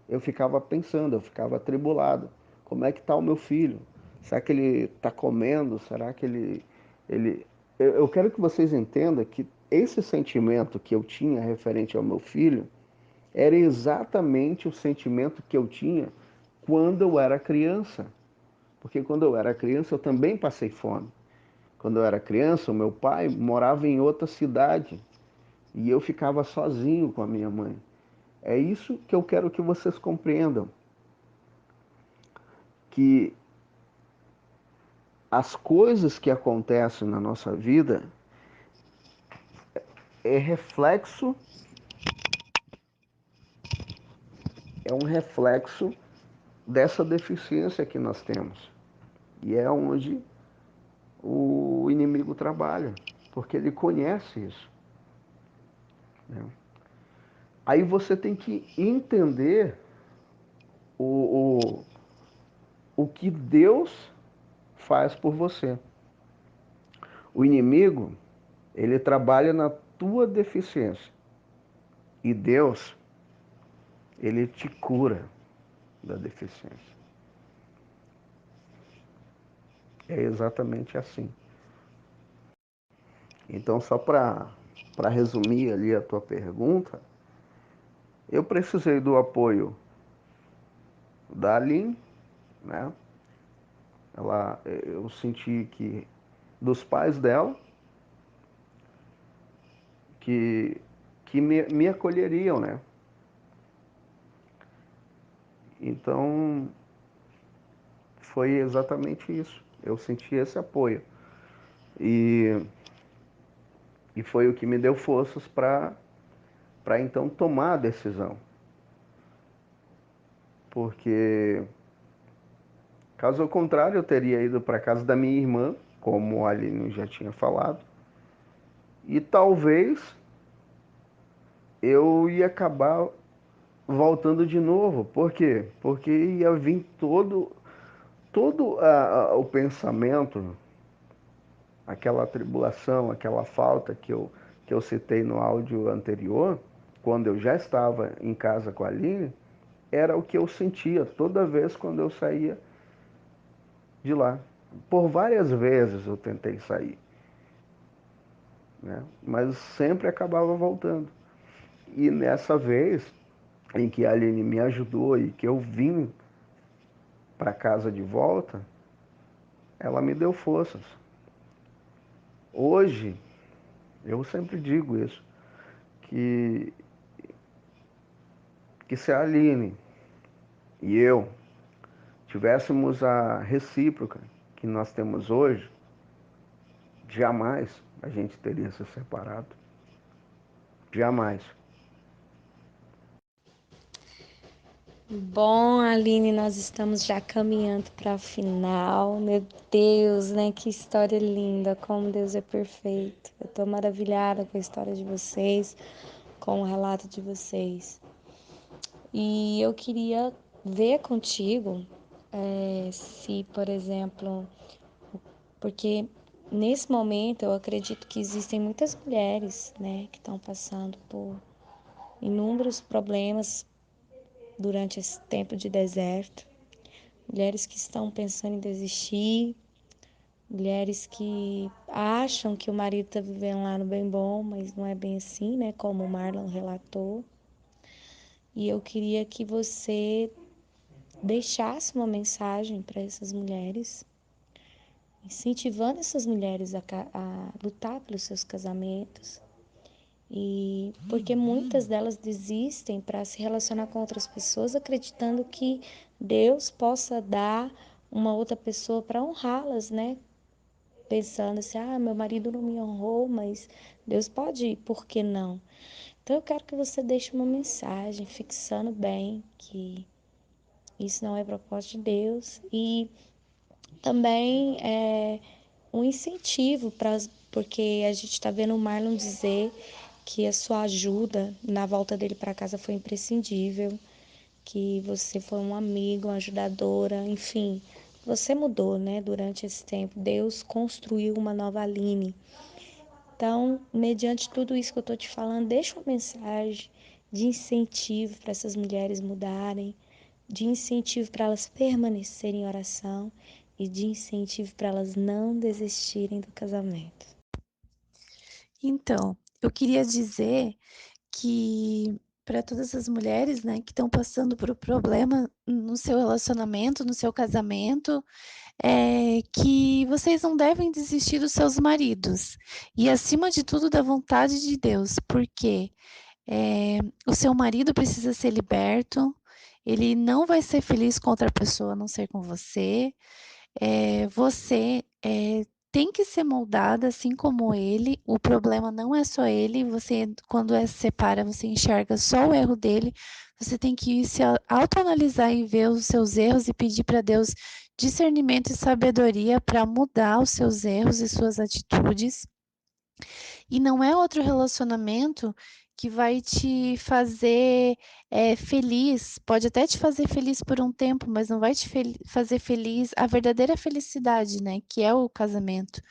eu ficava pensando, eu ficava atribulado. Como é que está o meu filho? Será que ele está comendo? Será que ele... Eu quero que vocês entendam que esse sentimento que eu tinha referente ao meu filho era exatamente o sentimento que eu tinha quando eu era criança. Porque quando eu era criança eu também passei fome. Quando eu era criança, o meu pai morava em outra cidade e eu ficava sozinho com a minha mãe. É isso que eu quero que vocês compreendam. Que as coisas que acontecem na nossa vida é reflexo, é um reflexo dessa deficiência que nós temos. E é onde o inimigo trabalha, porque ele conhece isso, né? Aí você tem que entender o, o que Deus faz por você. O inimigo, ele trabalha na tua deficiência. E Deus, ele te cura da deficiência. É exatamente assim. Então, só para resumir ali a tua pergunta, eu precisei do apoio da Aline, né? Eu senti que dos pais dela, que, que me acolheriam, né? Então, foi exatamente isso. Eu senti esse apoio. E, e foi o que me deu forças para então tomar a decisão. Porque, caso contrário, eu teria ido para casa da minha irmã, como a Aline já tinha falado, e talvez eu ia acabar voltando de novo. Por quê? Porque ia vir todo o pensamento, aquela tribulação, aquela falta que eu citei no áudio anterior, quando eu já estava em casa com a Aline, era o que eu sentia toda vez quando eu saía de lá. Por várias vezes eu tentei sair, né? Mas sempre acabava voltando. E nessa vez em que a Aline me ajudou e que eu vim para casa de volta, ela me deu forças. Hoje, eu sempre digo isso, que, que se a Aline e eu tivéssemos a recíproca que nós temos hoje, jamais a gente teria se separado. Jamais. Bom, Aline, nós estamos já caminhando para o final. Meu Deus, né? Que história linda, como Deus é perfeito. Eu estou maravilhada com a história de vocês, com o relato de vocês. E eu queria ver contigo se, por exemplo, porque nesse momento eu acredito que existem muitas mulheres, né, que estão passando por inúmeros problemas durante esse tempo de deserto. Mulheres que estão pensando em desistir, mulheres que acham que o marido está vivendo lá no bem bom, mas não é bem assim, né? Como o Marlon relatou. E eu queria que você deixasse uma mensagem para essas mulheres, incentivando essas mulheres a lutar pelos seus casamentos. E porque muitas delas desistem para se relacionar com outras pessoas, acreditando que Deus possa dar uma outra pessoa para honrá-las, né? Pensando assim, meu marido não me honrou, mas Deus pode, por que não? Então eu quero que você deixe uma mensagem fixando bem que isso não é propósito de Deus e também um incentivo porque a gente está vendo o Marlon dizer que a sua ajuda na volta dele para casa foi imprescindível, que você foi um amigo, uma ajudadora, enfim, você mudou, né, durante esse tempo. Deus construiu uma nova Aline. Então, mediante tudo isso que eu estou te falando, deixa uma mensagem de incentivo para essas mulheres mudarem, de incentivo para elas permanecerem em oração e de incentivo para elas não desistirem do casamento. Então, eu queria dizer que para todas as mulheres, né, que estão passando por um problema no seu relacionamento, no seu casamento, que vocês não devem desistir dos seus maridos e, acima de tudo, da vontade de Deus, porque o seu marido precisa ser liberto, ele não vai ser feliz com outra pessoa a não ser com você. Você tem que ser moldada assim como ele. O problema não é só ele. Você, quando se separa, você enxerga só o erro dele. Você tem que se autoanalisar e ver os seus erros e pedir para Deus discernimento e sabedoria para mudar os seus erros e suas atitudes. E não é outro relacionamento que vai te fazer feliz. Pode até te fazer feliz por um tempo, mas não vai te fazer feliz a verdadeira felicidade, né? Que é o casamento.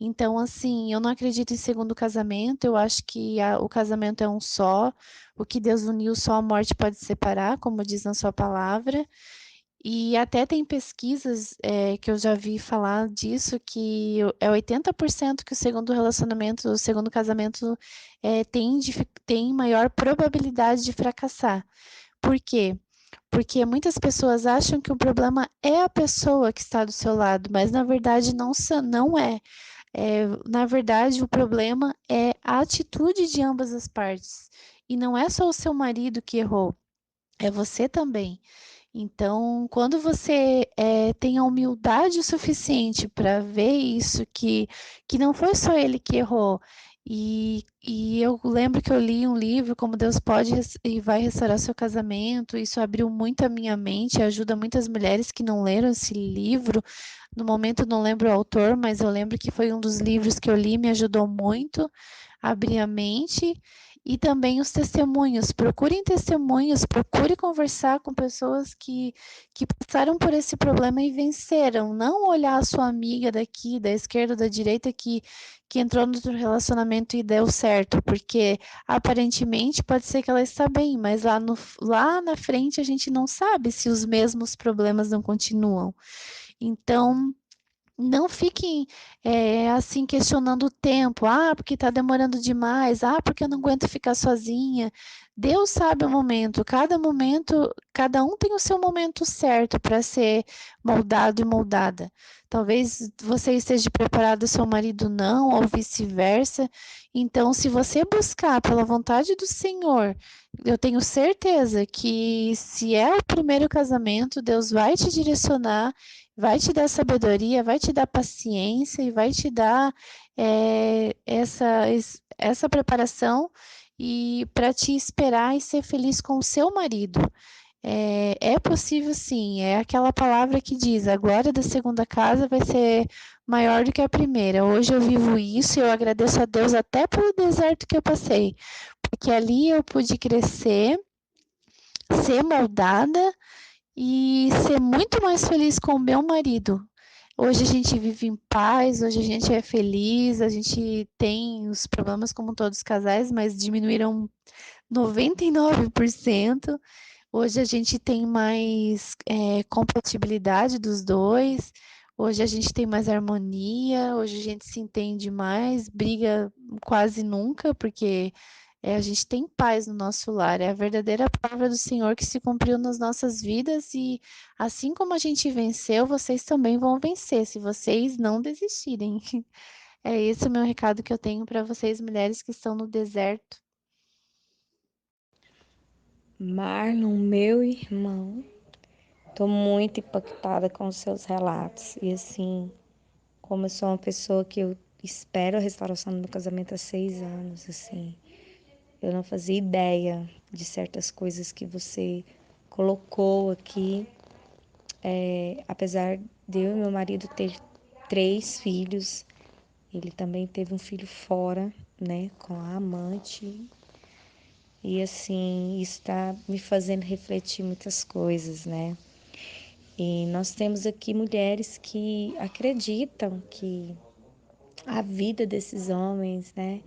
Então, assim, eu não acredito em segundo casamento. Eu acho que o casamento é um só. O que Deus uniu, só a morte pode separar, como diz na sua palavra. E até tem pesquisas que eu já vi falar disso, que é 80% que o segundo casamento tem maior probabilidade de fracassar. Por quê? Porque muitas pessoas acham que o problema é a pessoa que está do seu lado, mas na verdade não é. Na verdade, o problema é a atitude de ambas as partes. E não é só o seu marido que errou, é você também. Então, quando você tem a humildade o suficiente para ver isso, que não foi só ele que errou, e eu lembro que eu li um livro, Como Deus Pode e Vai Restaurar Seu Casamento, isso abriu muito a minha mente, ajuda muitas mulheres que não leram esse livro. No momento eu não lembro o autor, mas eu lembro que foi um dos livros que eu li, me ajudou muito a abrir a mente. E também os testemunhos. Procurem testemunhos, procure conversar com pessoas que passaram por esse problema e venceram. Não olhar a sua amiga daqui, da esquerda ou da direita, que entrou no outro relacionamento e deu certo, porque aparentemente pode ser que ela está bem, mas lá na frente a gente não sabe se os mesmos problemas não continuam. Então, não fiquem assim questionando o tempo, porque está demorando demais, porque eu não aguento ficar sozinha. Deus sabe o momento, cada um tem o seu momento certo para ser moldado e moldada. Talvez você esteja preparado, seu marido não, ou vice-versa. Então, se você buscar pela vontade do Senhor, eu tenho certeza que se é o primeiro casamento, Deus vai te direcionar, vai te dar sabedoria, vai te dar paciência e vai te dar essa preparação e para te esperar e ser feliz com o seu marido. É possível sim, é aquela palavra que diz, a glória da segunda casa vai ser maior do que a primeira. Hoje eu vivo isso e eu agradeço a Deus até pelo deserto que eu passei, porque ali eu pude crescer, ser moldada e ser muito mais feliz com o meu marido. Hoje a gente vive em paz, hoje a gente é feliz, a gente tem os problemas como todos os casais, mas diminuíram 99%. Hoje a gente tem mais compatibilidade dos dois, hoje a gente tem mais harmonia, hoje a gente se entende mais, briga quase nunca, porque a gente tem paz no nosso lar, é a verdadeira palavra do Senhor que se cumpriu nas nossas vidas e assim como a gente venceu, vocês também vão vencer, se vocês não desistirem. É esse o meu recado que eu tenho para vocês, mulheres que estão no deserto. Marlon, meu irmão, tô muito impactada com os seus relatos. E assim, como eu sou uma pessoa que eu espero a restauração do meu casamento há 6 anos, assim, eu não fazia ideia de certas coisas que você colocou aqui. Apesar de eu e meu marido ter 3 filhos, ele também teve um filho fora, né, com a amante. E assim, isso está me fazendo refletir muitas coisas, né? E nós temos aqui mulheres que acreditam que a vida desses homens, né,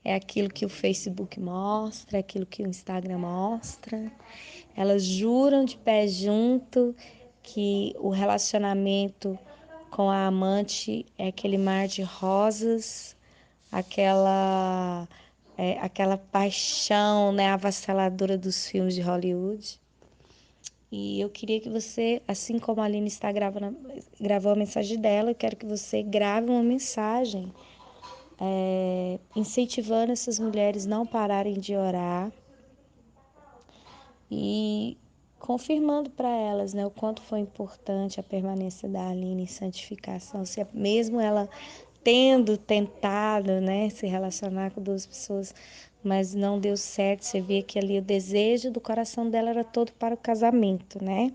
é aquilo que o Facebook mostra, é aquilo que o Instagram mostra. Elas juram de pé junto que o relacionamento com a amante é aquele mar de rosas, aquela paixão, né, avassaladora dos filmes de Hollywood. E eu queria que você, assim como a Aline está gravou a mensagem dela, eu quero que você grave uma mensagem incentivando essas mulheres não pararem de orar e confirmando para elas, né, o quanto foi importante a permanência da Aline em santificação, se mesmo ela tendo tentado, né, se relacionar com 2 pessoas, mas não deu certo, você via que ali o desejo do coração dela era todo para o casamento, né?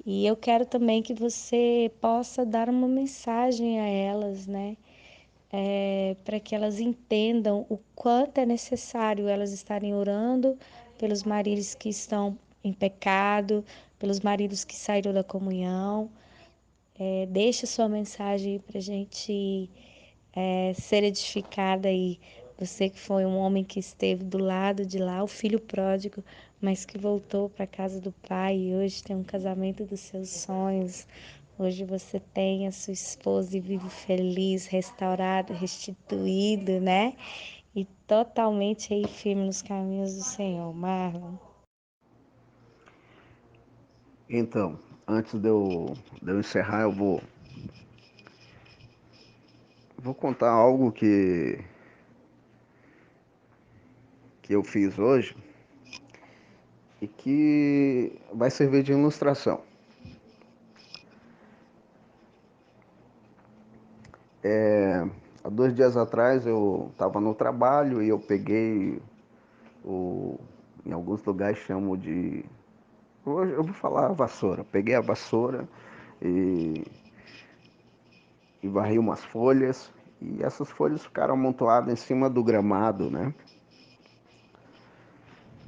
E eu quero também que você possa dar uma mensagem a elas, né? Para que elas entendam o quanto é necessário elas estarem orando pelos maridos que estão em pecado, pelos maridos que saíram da comunhão. Deixa sua mensagem para a gente ser edificada aí. Você que foi um homem que esteve do lado de lá, o filho pródigo, mas que voltou para a casa do pai e hoje tem um casamento dos seus sonhos. Hoje você tem a sua esposa e vive feliz, restaurado, restituído, né? E totalmente aí firme nos caminhos do Senhor, Marlon. Então, antes de eu encerrar, eu vou contar algo que eu fiz hoje e que vai servir de ilustração. Há 2 dias atrás eu estava no trabalho e eu peguei em alguns lugares chamam de, hoje eu vou falar vassoura. Peguei a vassoura e, e varri umas folhas e essas folhas ficaram amontoadas em cima do gramado, né?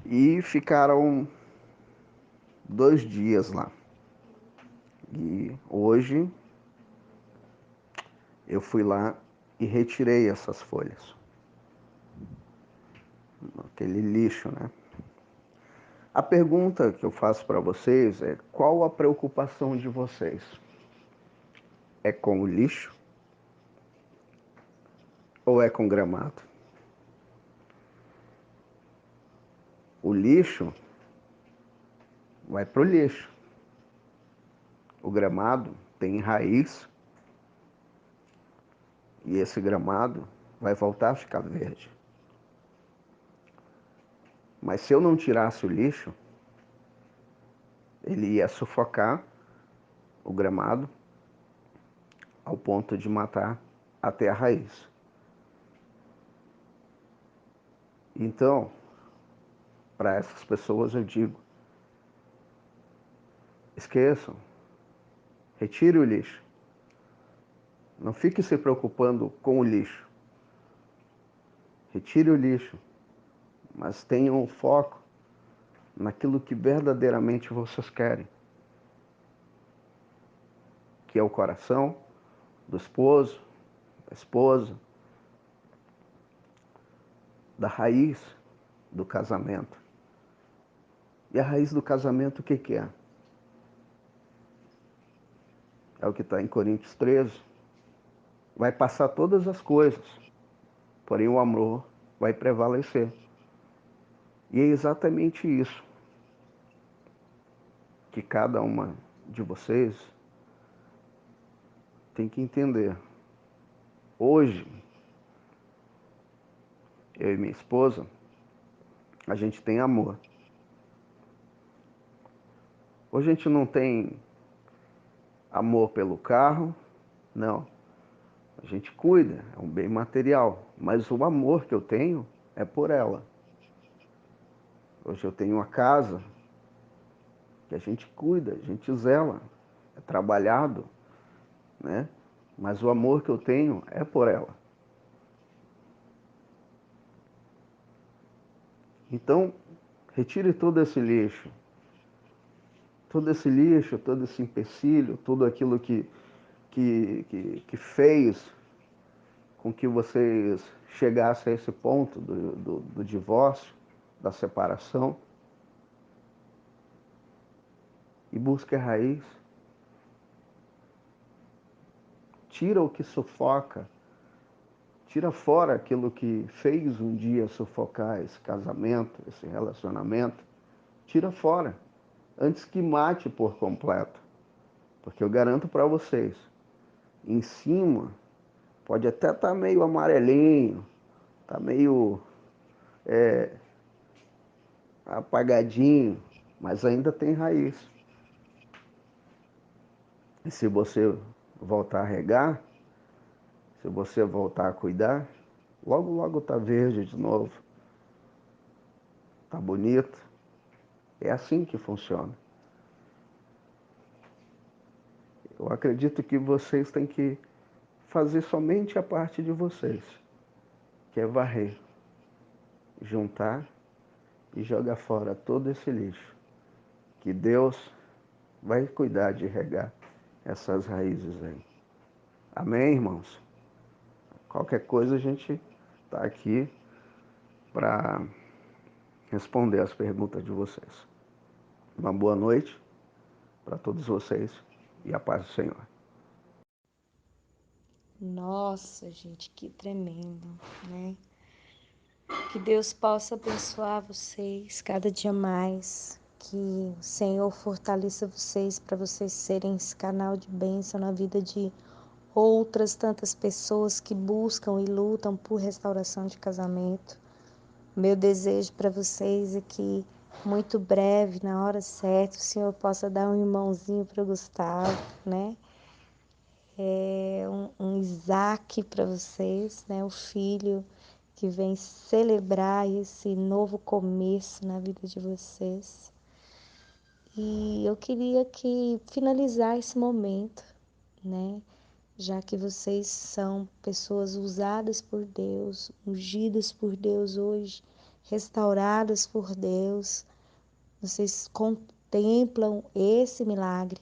E ficaram 2 dias lá. E hoje eu fui lá e retirei essas folhas, aquele lixo, né? A pergunta que eu faço para vocês é: qual a preocupação de vocês? É com o lixo ou é com o gramado? O lixo vai para o lixo. O gramado tem raiz e esse gramado vai voltar a ficar verde. Mas se eu não tirasse o lixo, ele ia sufocar o gramado ao ponto de matar até a raiz. Então, para essas pessoas eu digo: esqueçam, retire o lixo. Não fique se preocupando com o lixo. Retire o lixo, mas tenham um foco naquilo que verdadeiramente vocês querem, que é o coração do esposo, da esposa, da raiz do casamento. E a raiz do casamento o que que é? É o que está em Coríntios 13. Vai passar todas as coisas, porém o amor vai prevalecer. E é exatamente isso que cada uma de vocês tem que entender. Hoje, eu e minha esposa, a gente tem amor. Hoje a gente não tem amor pelo carro, não. A gente cuida, é um bem material, mas o amor que eu tenho é por ela. Hoje eu tenho uma casa que a gente cuida, a gente zela, é trabalhado, né? Mas o amor que eu tenho é por ela. Então, retire todo esse lixo, todo esse empecilho, tudo aquilo que fez com que vocês chegassem a esse ponto do divórcio, da separação, e busque a raiz. Tira o que sufoca, tira fora aquilo que fez um dia sufocar esse casamento, esse relacionamento, tira fora, antes que mate por completo. Porque eu garanto para vocês, em cima pode até estar meio amarelinho, tá meio apagadinho, mas ainda tem raiz. E se você voltar a regar, se você voltar a cuidar, logo logo tá verde de novo, tá bonito. É assim que funciona. Eu acredito que vocês têm que fazer somente a parte de vocês, que é varrer, juntar e jogar fora todo esse lixo. Que Deus vai cuidar de regar essas raízes aí. Amém, irmãos? Qualquer coisa a gente está aqui para responder as perguntas de vocês. Uma boa noite para todos vocês e a paz do Senhor. Nossa, gente, que tremendo, né? Que Deus possa abençoar vocês cada dia mais. Que o Senhor fortaleça vocês para vocês serem esse canal de bênção na vida de outras tantas pessoas que buscam e lutam por restauração de casamento. Meu desejo para vocês é que muito breve, na hora certa, o Senhor possa dar um irmãozinho para o Gustavo, né? Um Isaac para vocês, né? O filho que vem celebrar esse novo começo na vida de vocês. E eu queria finalizar esse momento, né? Já que vocês são pessoas usadas por Deus, ungidas por Deus hoje, restauradas por Deus, vocês contemplam esse milagre.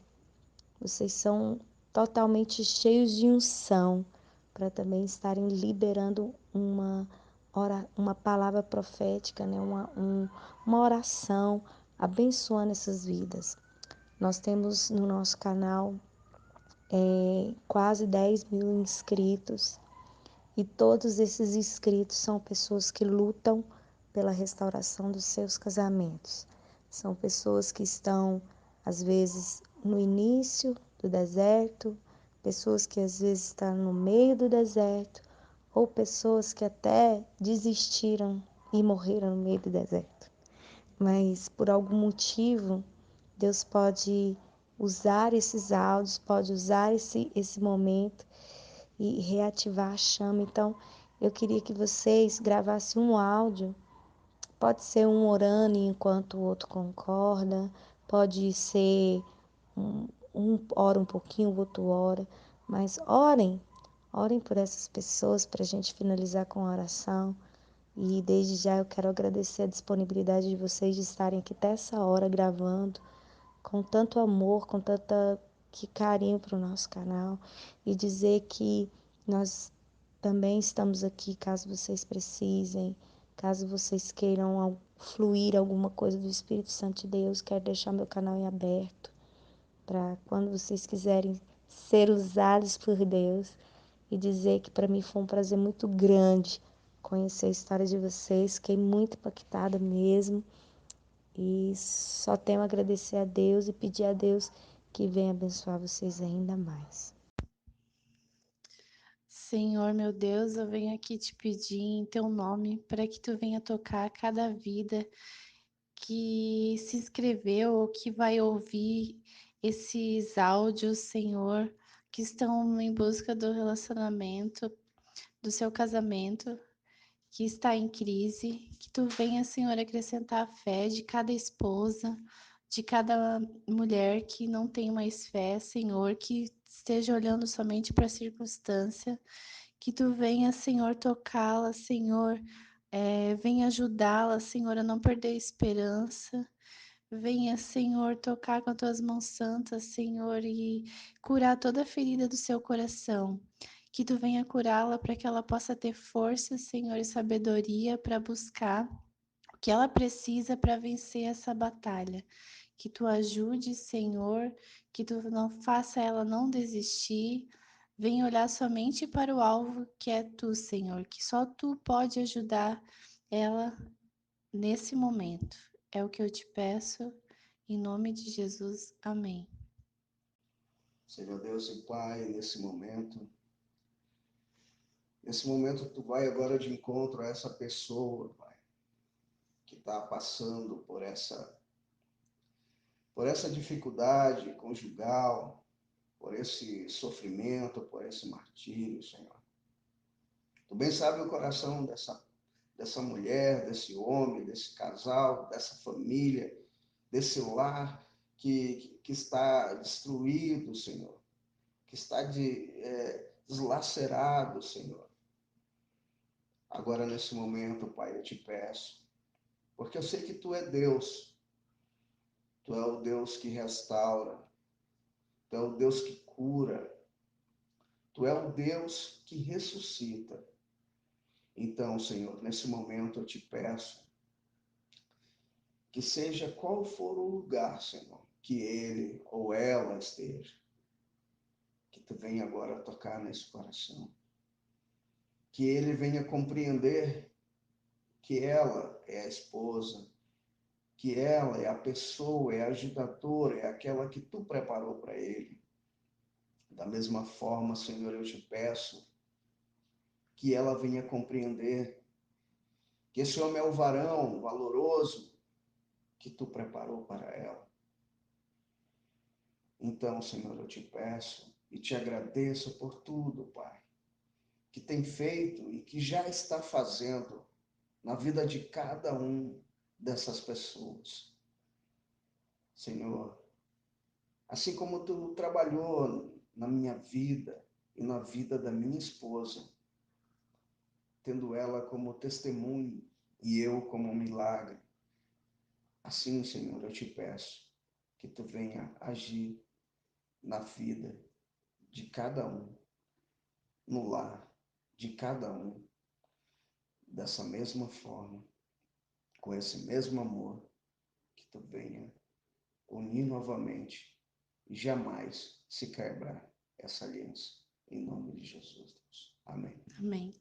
Vocês são totalmente cheios de unção para também estarem liberando uma palavra profética, né? Uma oração abençoando essas vidas. Nós temos no nosso canal quase 10 mil inscritos e todos esses inscritos são pessoas que lutam pela restauração dos seus casamentos. São pessoas que estão, às vezes, no início do deserto, pessoas que às vezes estão no meio do deserto, ou pessoas que até desistiram e morreram no meio do deserto. Mas por algum motivo, Deus pode usar esses áudios, pode usar esse momento e reativar a chama. Então, eu queria que vocês gravassem um áudio. Pode ser um orando enquanto o outro concorda, pode ser um ora um pouquinho, o outro ora, mas orem por essas pessoas para a gente finalizar com a oração. E desde já eu quero agradecer a disponibilidade de vocês de estarem aqui até essa hora gravando, com tanto amor, com tanta carinho para o nosso canal, e dizer que nós também estamos aqui caso vocês precisem, caso vocês queiram fluir alguma coisa do Espírito Santo de Deus. Quero deixar meu canal em aberto para quando vocês quiserem ser usados por Deus, e dizer que para mim foi um prazer muito grande conhecer a história de vocês, fiquei muito impactada mesmo. E só tenho a agradecer a Deus e pedir a Deus que venha abençoar vocês ainda mais. Senhor, meu Deus, eu venho aqui te pedir em teu nome para que tu venha tocar cada vida que se inscreveu ou que vai ouvir esses áudios, Senhor, que estão em busca do relacionamento, do seu casamento, que está em crise, que tu venha, Senhor, acrescentar a fé de cada esposa, de cada mulher que não tem mais fé, Senhor, que esteja olhando somente para a circunstância, que tu venha, Senhor, tocá-la, Senhor, venha ajudá-la, Senhor, a não perder a esperança. Venha, Senhor, tocar com as tuas mãos santas, Senhor, e curar toda a ferida do seu coração. Que tu venha curá-la para que ela possa ter força, Senhor, e sabedoria para buscar o que ela precisa para vencer essa batalha. Que tu ajude, Senhor, que tu não faça ela não desistir. Venha olhar somente para o alvo que é tu, Senhor, que só tu pode ajudar ela nesse momento. É o que eu te peço, em nome de Jesus. Amém. Senhor Deus e Pai, nesse momento tu vai agora de encontro a essa pessoa, Pai, que está passando por essa dificuldade conjugal, por esse sofrimento, por esse martírio, Senhor. Tu bem sabe o coração dessa mulher, desse homem, desse casal, dessa família, desse lar que está destruído, Senhor, que está deslacerado, Senhor. Agora, nesse momento, Pai, eu te peço, porque eu sei que Tu é Deus, Tu é o Deus que restaura, Tu é o Deus que cura, Tu é o Deus que ressuscita. Então, Senhor, nesse momento eu te peço que seja qual for o lugar, Senhor, que ele ou ela esteja, que Tu venha agora tocar nesse coração, que ele venha compreender que ela é a esposa, que ela é a pessoa, é a ajudadora, é aquela que Tu preparou para ele. Da mesma forma, Senhor, eu te peço que ela venha compreender que esse homem é o varão valoroso que Tu preparou para ela. Então, Senhor, eu te peço e te agradeço por tudo, Pai, que tem feito e que já está fazendo na vida de cada um dessas pessoas. Senhor, assim como Tu trabalhou na minha vida e na vida da minha esposa, tendo ela como testemunho e eu como milagre, assim, Senhor, eu te peço que Tu venha agir na vida de cada um, no lar de cada um, dessa mesma forma, com esse mesmo amor, que Tu venha unir novamente e jamais se quebrar essa aliança. Em nome de Jesus, Deus. Amém. Amém.